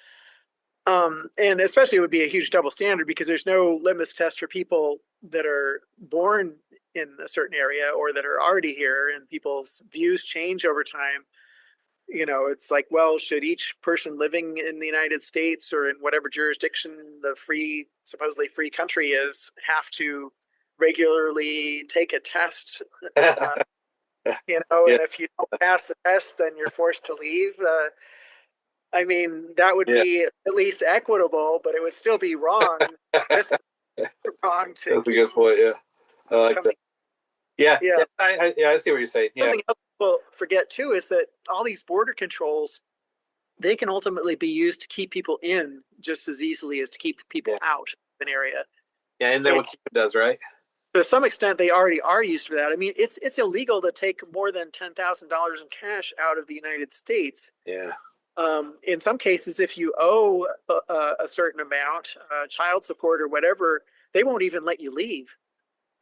And especially it would be a huge double standard because there's no litmus test for people that are born in a certain area or that are already here, and people's views change over time. It's like, well, should each person living in the United States or in whatever jurisdiction the supposedly free country is, have to regularly take a test? Yeah, And if you don't pass the test, then you're forced to leave. I mean, that would yeah. be at least equitable, but it would still be wrong. It's wrong to That's a keep good point. Yeah, I like that. coming. Yeah, Yeah. yeah, I see what you're saying. Yeah, Something else people forget too is that all these border controls, they can ultimately be used to keep people in just as easily as to keep people yeah, out of an area. yeah. And then And what Cuba does, right? to some extent, they already are used for that. I mean, it's illegal to take more than $10,000 in cash out of the United States. Yeah, In some cases, if you owe a certain amount, child support or whatever, they won't even let you leave.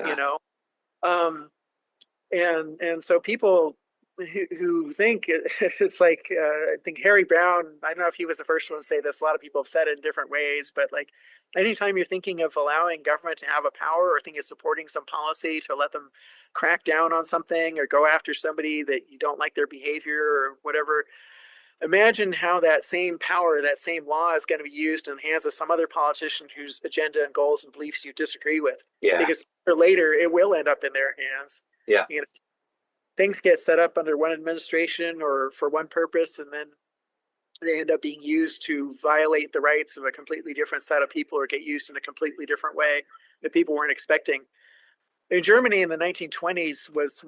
You yeah, know, um, and so people who think it's like I think Harry Brown. I don't know if he was the first one to say this. A lot of people have said it in different ways, but like anytime you're thinking of allowing government to have a power or thinking of supporting some policy to let them crack down on something or go after somebody that you don't like their behavior or whatever, imagine how that same power, that same law is going to be used in the hands of some other politician whose agenda and goals and beliefs you disagree with. yeah, Because sooner or later, it will end up in their hands. yeah. You know, things get set up under one administration or for one purpose, and then they end up being used to violate the rights of a completely different set of people or get used in a completely different way that people weren't expecting. In Germany in the 1920s was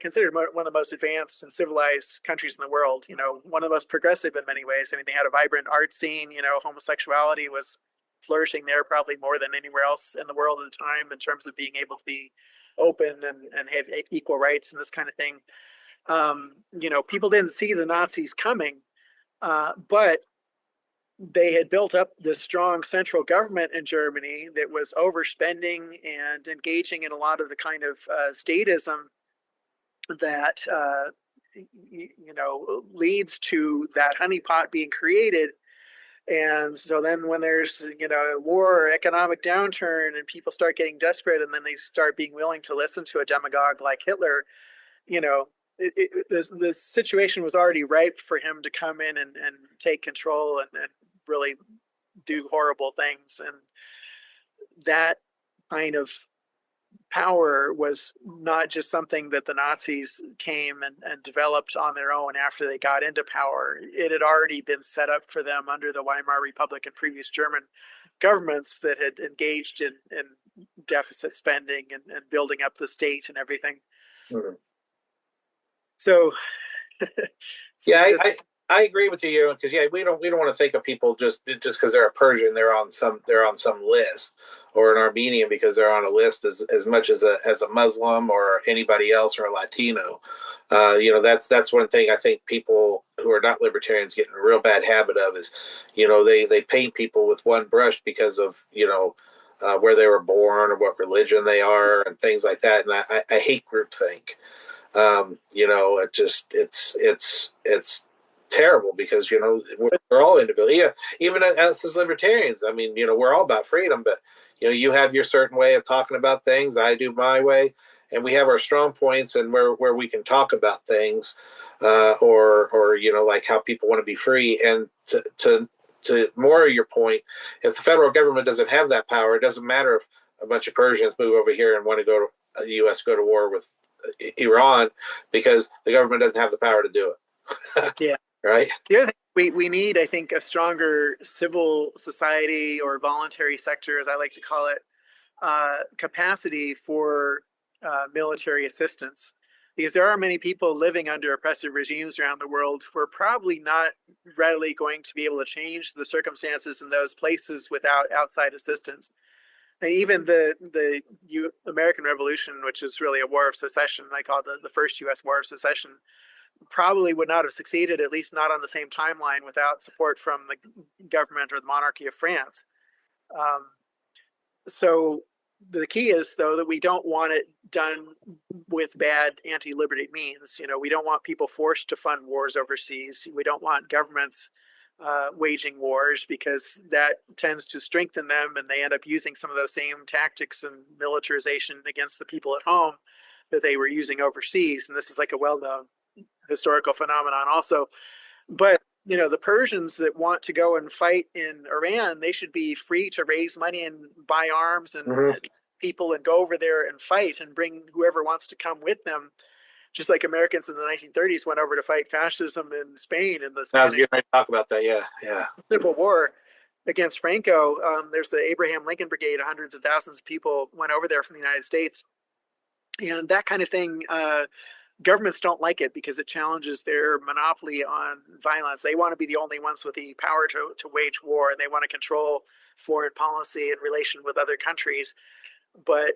considered one of the most advanced and civilized countries in the world. One of the most progressive in many ways. I mean, they had a vibrant art scene. Homosexuality was flourishing there probably more than anywhere else in the world at the time in terms of being able to be open and have equal rights and this kind of thing. People didn't see the Nazis coming, but they had built up this strong central government in Germany that was overspending and engaging in a lot of the kind of statism that leads to that honeypot being created. And so then when there's war or economic downturn and people start getting desperate and then they start being willing to listen to a demagogue like Hitler, you know the situation was already ripe for him to come in and take control and really do horrible things. And that kind of power was not just something that the Nazis came and developed on their own after they got into power. It had already been set up for them under the Weimar Republic and previous German governments that had engaged in deficit spending and building up the state and everything. Mhm. So Yeah, I agree with you, because we don't want to think of people just because they're a Persian, they're on some list, or an Armenian because they're on a list as much as a Muslim or anybody else or a Latino. That's one thing I think people who are not libertarians get in a real bad habit of is, they paint people with one brush because of where they were born or what religion they are and things like that. And I hate groupthink. It's terrible because we're all individual. Yeah, even us as libertarians. I mean, we're all about freedom, but you have your certain way of talking about things. I do my way, and we have our strong points and where we can talk about things, or like how people want to be free. And to more of your point, if the federal government doesn't have that power, it doesn't matter if a bunch of Persians move over here and want to go to the U.S. go to war with Iran, because the government doesn't have the power to do it. Yeah. Right. The other thing we need, I think, a stronger civil society or voluntary sector, as I like to call it, capacity for military assistance. Because there are many people living under oppressive regimes around the world who are probably not readily going to be able to change the circumstances in those places without outside assistance. And even the American Revolution, which is really a war of secession, I call it the first U.S. War of Secession, probably would not have succeeded, at least not on the same timeline, without support from the government or the monarchy of France. So the key is, though, that we don't want it done with bad anti-liberty means. We don't want people forced to fund wars overseas. We don't want governments waging wars, because that tends to strengthen them, and they end up using some of those same tactics and militarization against the people at home that they were using overseas. And this is like a well-known historical phenomenon also. But the Persians that want to go and fight in Iran, they should be free to raise money and buy arms and people and go over there and fight and bring whoever wants to come with them. Just like Americans in the 1930s went over to fight fascism in Spain in the I was Spanish getting ready to talk about that. Yeah. Civil War against Franco. There's the Abraham Lincoln Brigade. Hundreds of thousands of people went over there from the United States. And that kind of thing, governments don't like it because it challenges their monopoly on violence. They want to be the only ones with the power to wage war, and they want to control foreign policy in relation with other countries. But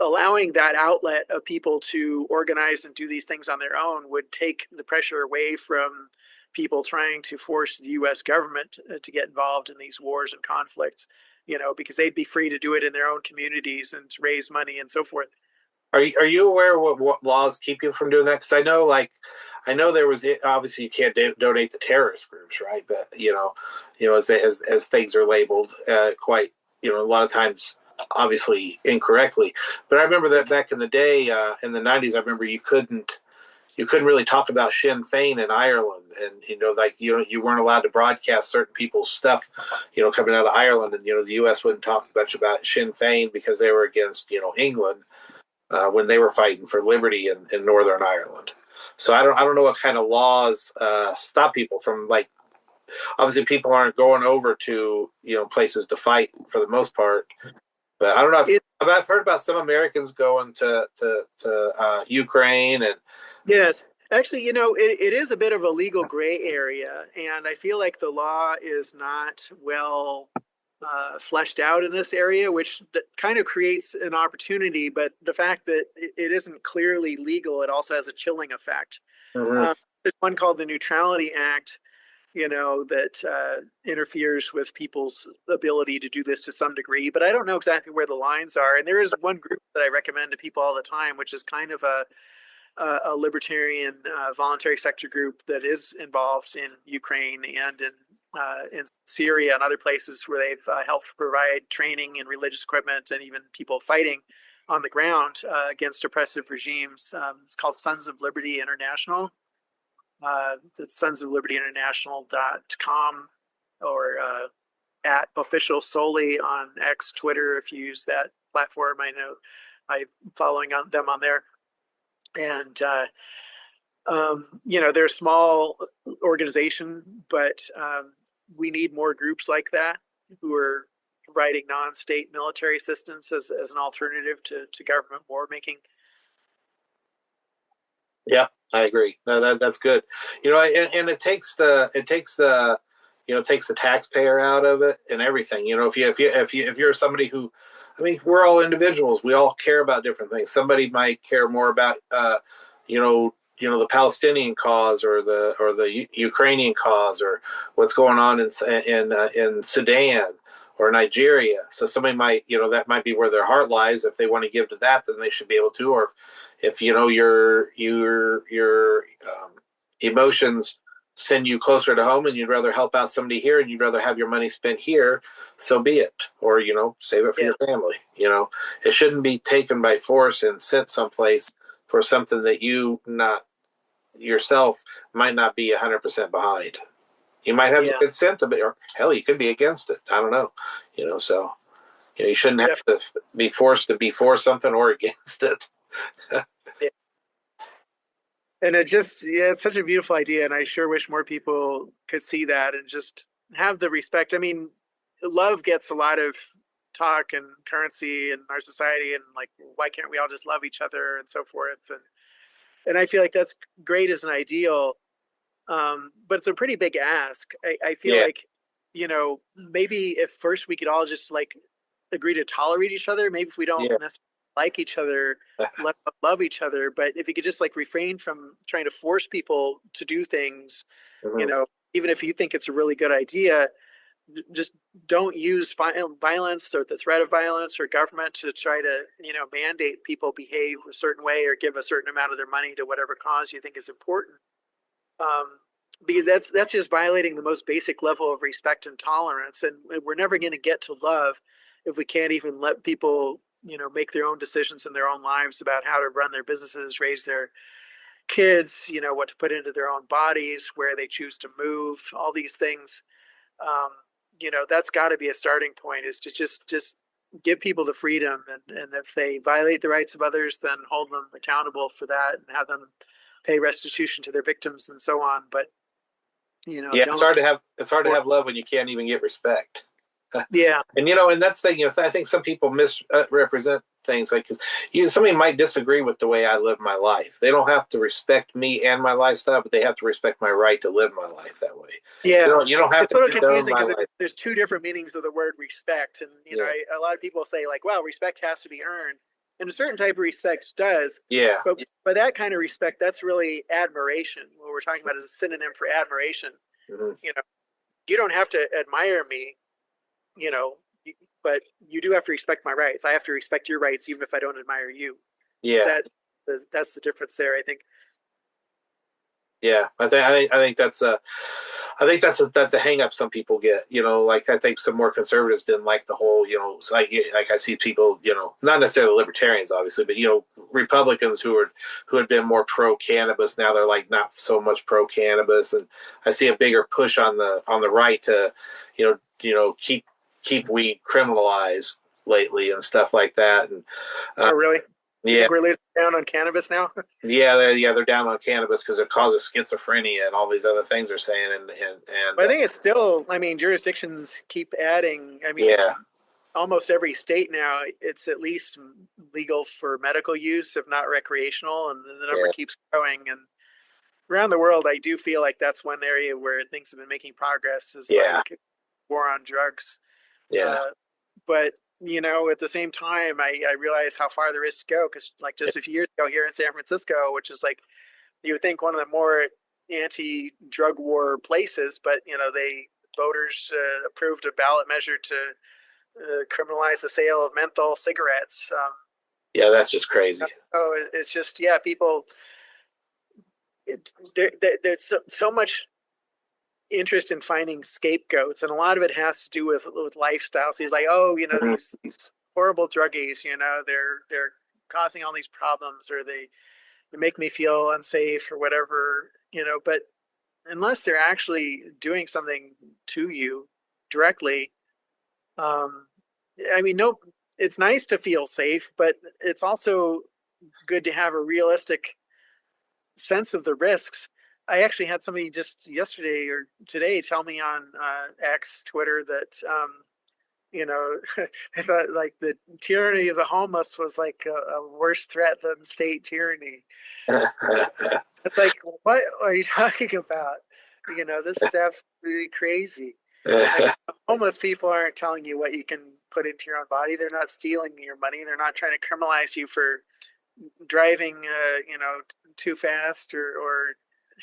allowing that outlet of people to organize and do these things on their own would take the pressure away from people trying to force the U.S. government to get involved in these wars and conflicts, because they'd be free to do it in their own communities and to raise money and so forth. Are you aware of what laws keep you from doing that? Because I know there was, obviously you can't donate to terrorist groups, right? But as things are labeled, quite a lot of times, obviously incorrectly. But I remember that back in the day, in the '90s, I remember you couldn't really talk about Sinn Féin in Ireland, and you weren't allowed to broadcast certain people's stuff, coming out of Ireland, and the U.S. wouldn't talk much about Sinn Féin because they were against England. When they were fighting for liberty in Northern Ireland. So I don't know what kind of laws stop people from, obviously people aren't going over to places to fight for the most part, but I don't know if I've heard about some Americans going to Ukraine. And yes, actually, it is a bit of a legal gray area, and I feel like the law is not well fleshed out in this area, which kind of creates an opportunity. But the fact that it isn't clearly legal, it also has a chilling effect. mm-hmm. There's one called the Neutrality Act, that interferes with people's ability to do this to some degree. But I don't know exactly where the lines are. And there is one group that I recommend to people all the time, which is kind of a libertarian voluntary sector group that is involved in Ukraine and in Syria and other places where they've helped provide training and religious equipment and even people fighting on the ground against oppressive regimes. It's called Sons of Liberty International. It's sonsoflibertyinternational.com or at official solely on X, Twitter, if you use that platform. I know I'm following them on there. And they're a small organization, but we need more groups like that who are providing non-state military assistance as an alternative to government war making. Yeah, I agree. No, that's good. And it takes the it takes the taxpayer out of it and everything. If you're somebody who, I mean, we're all individuals. We all care about different things. Somebody might care more about the Palestinian cause or the Ukrainian cause or what's going on in Sudan or Nigeria. So somebody might, that might be where their heart lies. If they want to give to that, then they should be able to. Or if your emotions send you closer to home and you'd rather help out somebody here and you'd rather have your money spent here, so be it. Or save it for Yeah. your family. It shouldn't be taken by force and sent someplace for something that you not yourself might not be 100% behind. You might have the Yeah. consent of it, or hell, you could be against it. I don't know. So you shouldn't have to be forced to be for something or against it. Yeah. And it's such a beautiful idea. And I sure wish more people could see that and just have the respect. I mean, love gets a lot of talk and currency in our society. And like, why can't we all just love each other and so forth? And I feel like that's great as an ideal. But it's a pretty big ask. I feel Yeah. like, maybe if first we could all just like agree to tolerate each other, maybe if we don't Yeah. necessarily like each other, love each other, but if you could just like refrain from trying to force people to do things, you Mhm. know, even if you think it's a really good idea, just don't use violence or the threat of violence or government to try to, mandate people behave a certain way or give a certain amount of their money to whatever cause you think is important, um, because that's just violating the most basic level of respect and tolerance. And we're never going to get to love if we can't even let people, make their own decisions in their own lives about how to run their businesses, raise their kids, what to put into their own bodies, where they choose to move, all these things. Um, that's got to be a starting point, is to just give people the freedom, and if they violate the rights of others, then hold them accountable for that and have them pay restitution to their victims and so on. But Yeah, it's don't. hard to have love when you can't even get respect. Yeah, And that's the thing. I think some people misrepresent things like, 'cause somebody might disagree with the way I live my life. They don't have to respect me and my lifestyle, but they have to respect my right to live my life that way. yeah. You don't have It's to a little condone confusing my because life. there's two different meanings of the word respect, and Yeah, a lot of people say like, "Well, respect has to be earned," and a certain type of respect does. yeah, But that kind of respect, that's really admiration. What we're talking about is a synonym for admiration. mhm, You know, you don't have to admire me, you know, but you do have to respect my rights. I have to respect your rights, even if I don't admire you. yeah. That that's the difference there, I think. Yeah, I think that's a hang up some people get. Like I think some more conservatives didn't like the whole. Like I see people. Not necessarily libertarians, obviously, but Republicans who had been more pro cannabis. Now they're like not so much pro cannabis, and I see a bigger push on the right to, keep weed criminalized lately and stuff like that. And uh, Oh, really? You yeah, think we're losing down on cannabis now? they're down on cannabis because it causes schizophrenia and all these other things they're saying, and But I think it's still. I mean, jurisdictions keep adding. I mean, yeah, almost every state now, it's at least legal for medical use, if not recreational, and the number yeah, keeps growing. And around the world, I do feel like that's one area where things have been making progress. Is yeah, like war on drugs. yeah, Uh, but at the same time, I realize how far there is to go, because like just a few years ago here in San Francisco, which is like you would think one of the more anti-drug war places, but they voters approved a ballot measure to criminalize the sale of menthol cigarettes. yeah. That's just crazy. Oh, it's just, yeah, people. There's so much interest in finding scapegoats, and a lot of it has to do with lifestyle. So he's like, oh, Mhm. these horrible druggies, they're causing all these problems, or they make me feel unsafe or whatever, but unless they're actually doing something to you directly, um, I mean, no, it's nice to feel safe, but it's also good to have a realistic sense of the risks. I actually had somebody just yesterday or today tell me on X, Twitter, that you know, I thought like the tyranny of the homeless was like a worse threat than state tyranny. It's like, what are you talking about? You know, this is absolutely crazy. Like, homeless people aren't telling you what you can put into your own body. They're not stealing your money. They're not trying to criminalize you for driving, too fast, or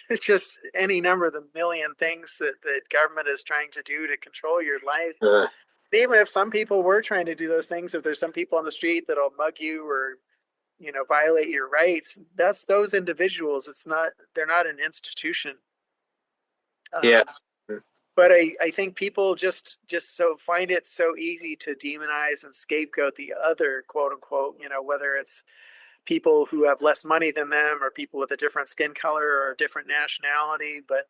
it's just any number of the million things that the government is trying to do to control your life. Even if some people were trying to do those things, if there's some people on the street that'll mug you or violate your rights, that's those individuals. They're not an institution. Yeah. But I think people just so find it so easy to demonize and scapegoat the other, quote unquote, whether it's people who have less money than them or people with a different skin color or a different nationality. But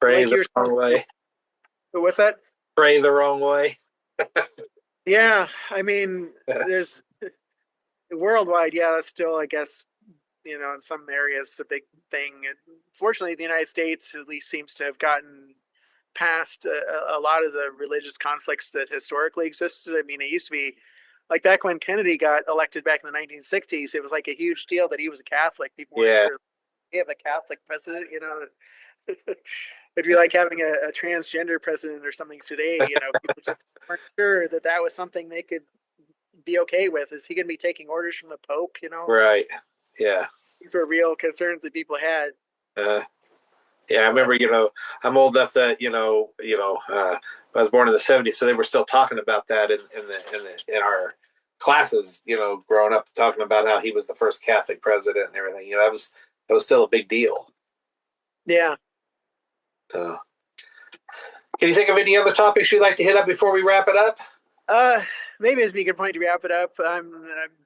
Pray like the you're wrong way. what's that? Pray the wrong way. Yeah, I mean, there's worldwide, yeah, that's still, I guess, in some areas a big thing. Fortunately, the United States at least seems to have gotten past a lot of the religious conflicts that historically existed. I mean, it used to be like back when Kennedy got elected back in the 1960s, it was like a huge deal that he was a Catholic. People weren't sure we have a Catholic president, It'd be like having a transgender president or something today. People just weren't sure that that was something they could be okay with. Is he going to be taking orders from the Pope? Right. Yeah. These were real concerns that people had. Yeah, I remember. I'm old enough that I was born in the '70s, so they were still talking about that in our classes. Growing up, talking about how he was the first Catholic president and everything. That was still a big deal. Yeah. So, can you think of any other topics you'd like to hit up before we wrap it up? Maybe it's be a good point to wrap it up. I'm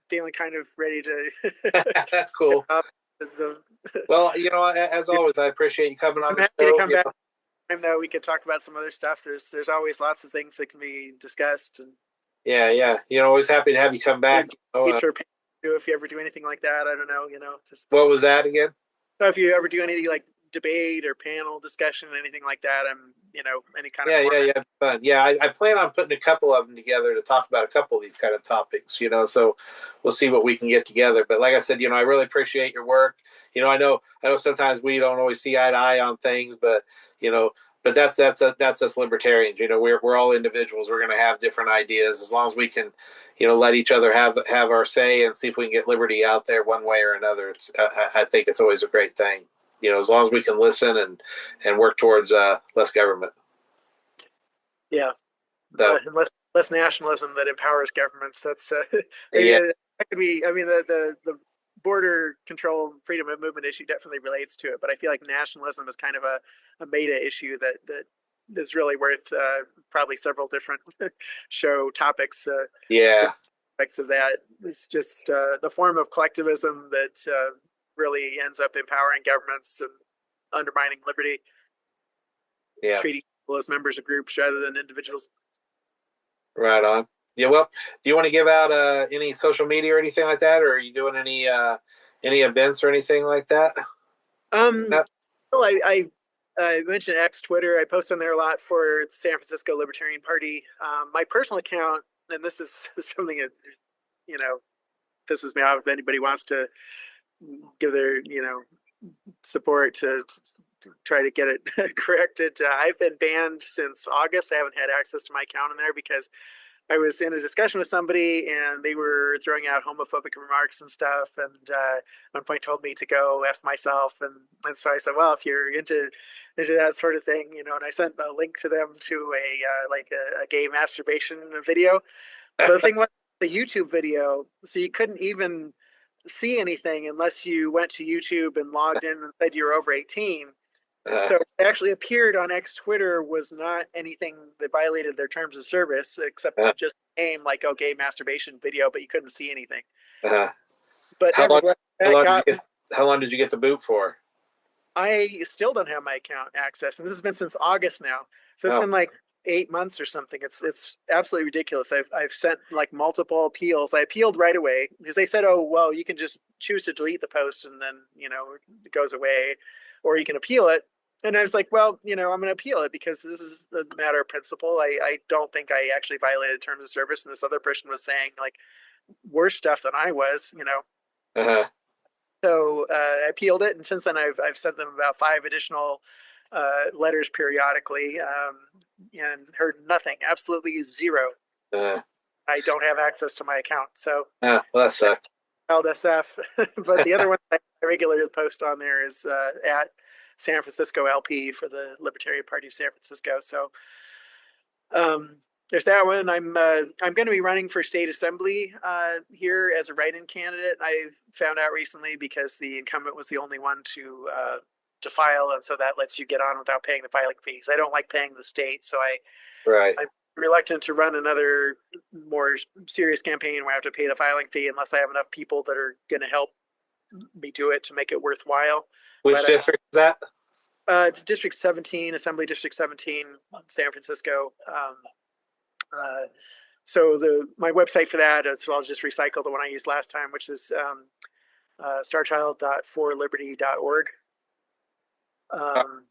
feeling kind of ready to. That's cool. Well, as always, I appreciate you coming on. I'm happy to come back. Though we could talk about some other stuff. There's always lots of things that can be discussed. And yeah. Always happy to have you come back. If you ever do anything like that, I don't know. Just what was that again? If you ever do anything like debate or panel discussion, anything like that, I'm any kind of yeah, fun. Yeah, I plan on putting a couple of them together to talk about a couple of these kind of topics. So we'll see what we can get together. But like I said, I really appreciate your work. I know sometimes we don't always see eye to eye on things, but that's us libertarians. We're all individuals. We're going to have different ideas as long as we can, let each other have our say and see if we can get liberty out there one way or another. I think it's always a great thing. As long as we can listen and work towards less government. Yeah. Less nationalism that empowers governments. That's that could be. I mean, the border control, freedom of movement issue definitely relates to it, but I feel like nationalism is kind of a meta issue that is really worth probably several different show topics. Aspects of that. It's just the form of collectivism that really ends up empowering governments and undermining liberty. Yeah. Treating people as members of groups rather than individuals. Right on. Yeah. Well, do you want to give out any social media or anything like that, or are you doing any events or anything like that? Well, I mentioned X, Twitter. I post on there a lot for the San Francisco Libertarian Party. My personal account, and this is something that pisses me off if anybody wants to give their support to try to get it corrected. I've been banned since August. I haven't had access to my account in there because I was in a discussion with somebody and they were throwing out homophobic remarks and stuff. And at one point told me to go F myself. And so I said, well, if you're into that sort of thing, and I sent a link to them to a gay masturbation video. But the thing was the YouTube video, so you couldn't even see anything unless you went to YouTube and logged in and said you're over 18. So it actually appeared on X Twitter was not anything that violated their terms of service, except just name like gay masturbation video, but you couldn't see anything. But how long did you get the boot for? I still don't have my account access, and this has been since August now. So it's been like 8 months or something. It's absolutely ridiculous. I've sent like multiple appeals. I appealed right away because they said, oh, well, you can just choose to delete the post and then, it goes away, or you can appeal it. And I was like, well, I'm going to appeal it because this is a matter of principle. I don't think I actually violated terms of service. And this other person was saying like worse stuff than I was. Uh-huh. So I appealed it. And since then, I've sent them about 5 additional letters periodically and heard nothing, absolutely zero. Uh, I don't have access to my account. So well, that sucks. filed SF. But the other one I regularly post on there is at San Francisco LP for the Libertarian Party of San Francisco. So there's that one. I'm going to be running for state assembly here as a write-in candidate. I found out recently because the incumbent was the only one to file, and so that lets you get on without paying the filing fees. I don't like paying the state, so I'm reluctant to run another more serious campaign where I have to pay the filing fee unless I have enough people that are going to help me do it to make it worthwhile. Which district is that? It's District 17, Assembly District 17, San Francisco. So my website for that is, I'll just recycle the one I used last time, which is starchild.forliberty.org.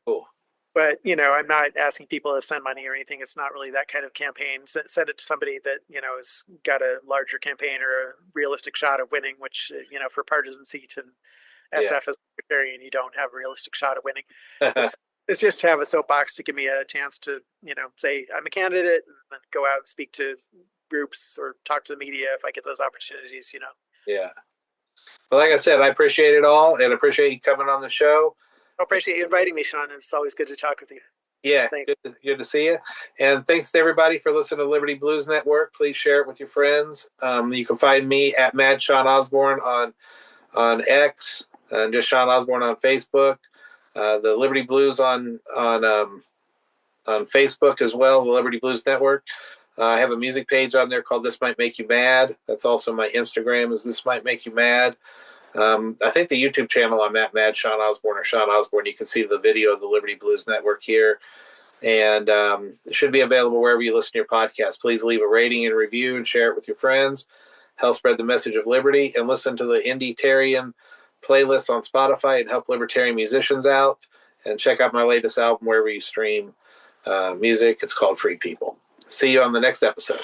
Cool. But I'm not asking people to send money or anything. It's not really that kind of campaign. Send it to somebody that has got a larger campaign or a realistic shot of winning. Which for partisan seat and SF as libertarian, you don't have a realistic shot of winning. It's just to have a soapbox to give me a chance to say I'm a candidate and then go out and speak to groups or talk to the media if I get those opportunities. Yeah. Well, like I said, I appreciate it all and appreciate you coming on the show. I appreciate you inviting me, Shawn. It's always good to talk with you. Yeah, good to see you. And thanks to everybody for listening to Liberty Blues Network. Please share it with your friends. You can find me at Mad Shawn Osborne on X, and just Shawn Osborne on Facebook. The Liberty Blues on Facebook as well, the Liberty Blues Network. I have a music page on there called This Might Make You Mad. That's also my Instagram is This Might Make You Mad. I think the YouTube channel I'm at, Mad Shawn Osborne or Shawn Osborne, you can see the video of the Liberty Blues Network here. And it should be available wherever you listen to your podcast. Please leave a rating and review and share it with your friends. Help spread the message of liberty, and listen to the Indie-tarian playlist on Spotify and help libertarian musicians out. And check out my latest album wherever you stream music. It's called Free People. See you on the next episode.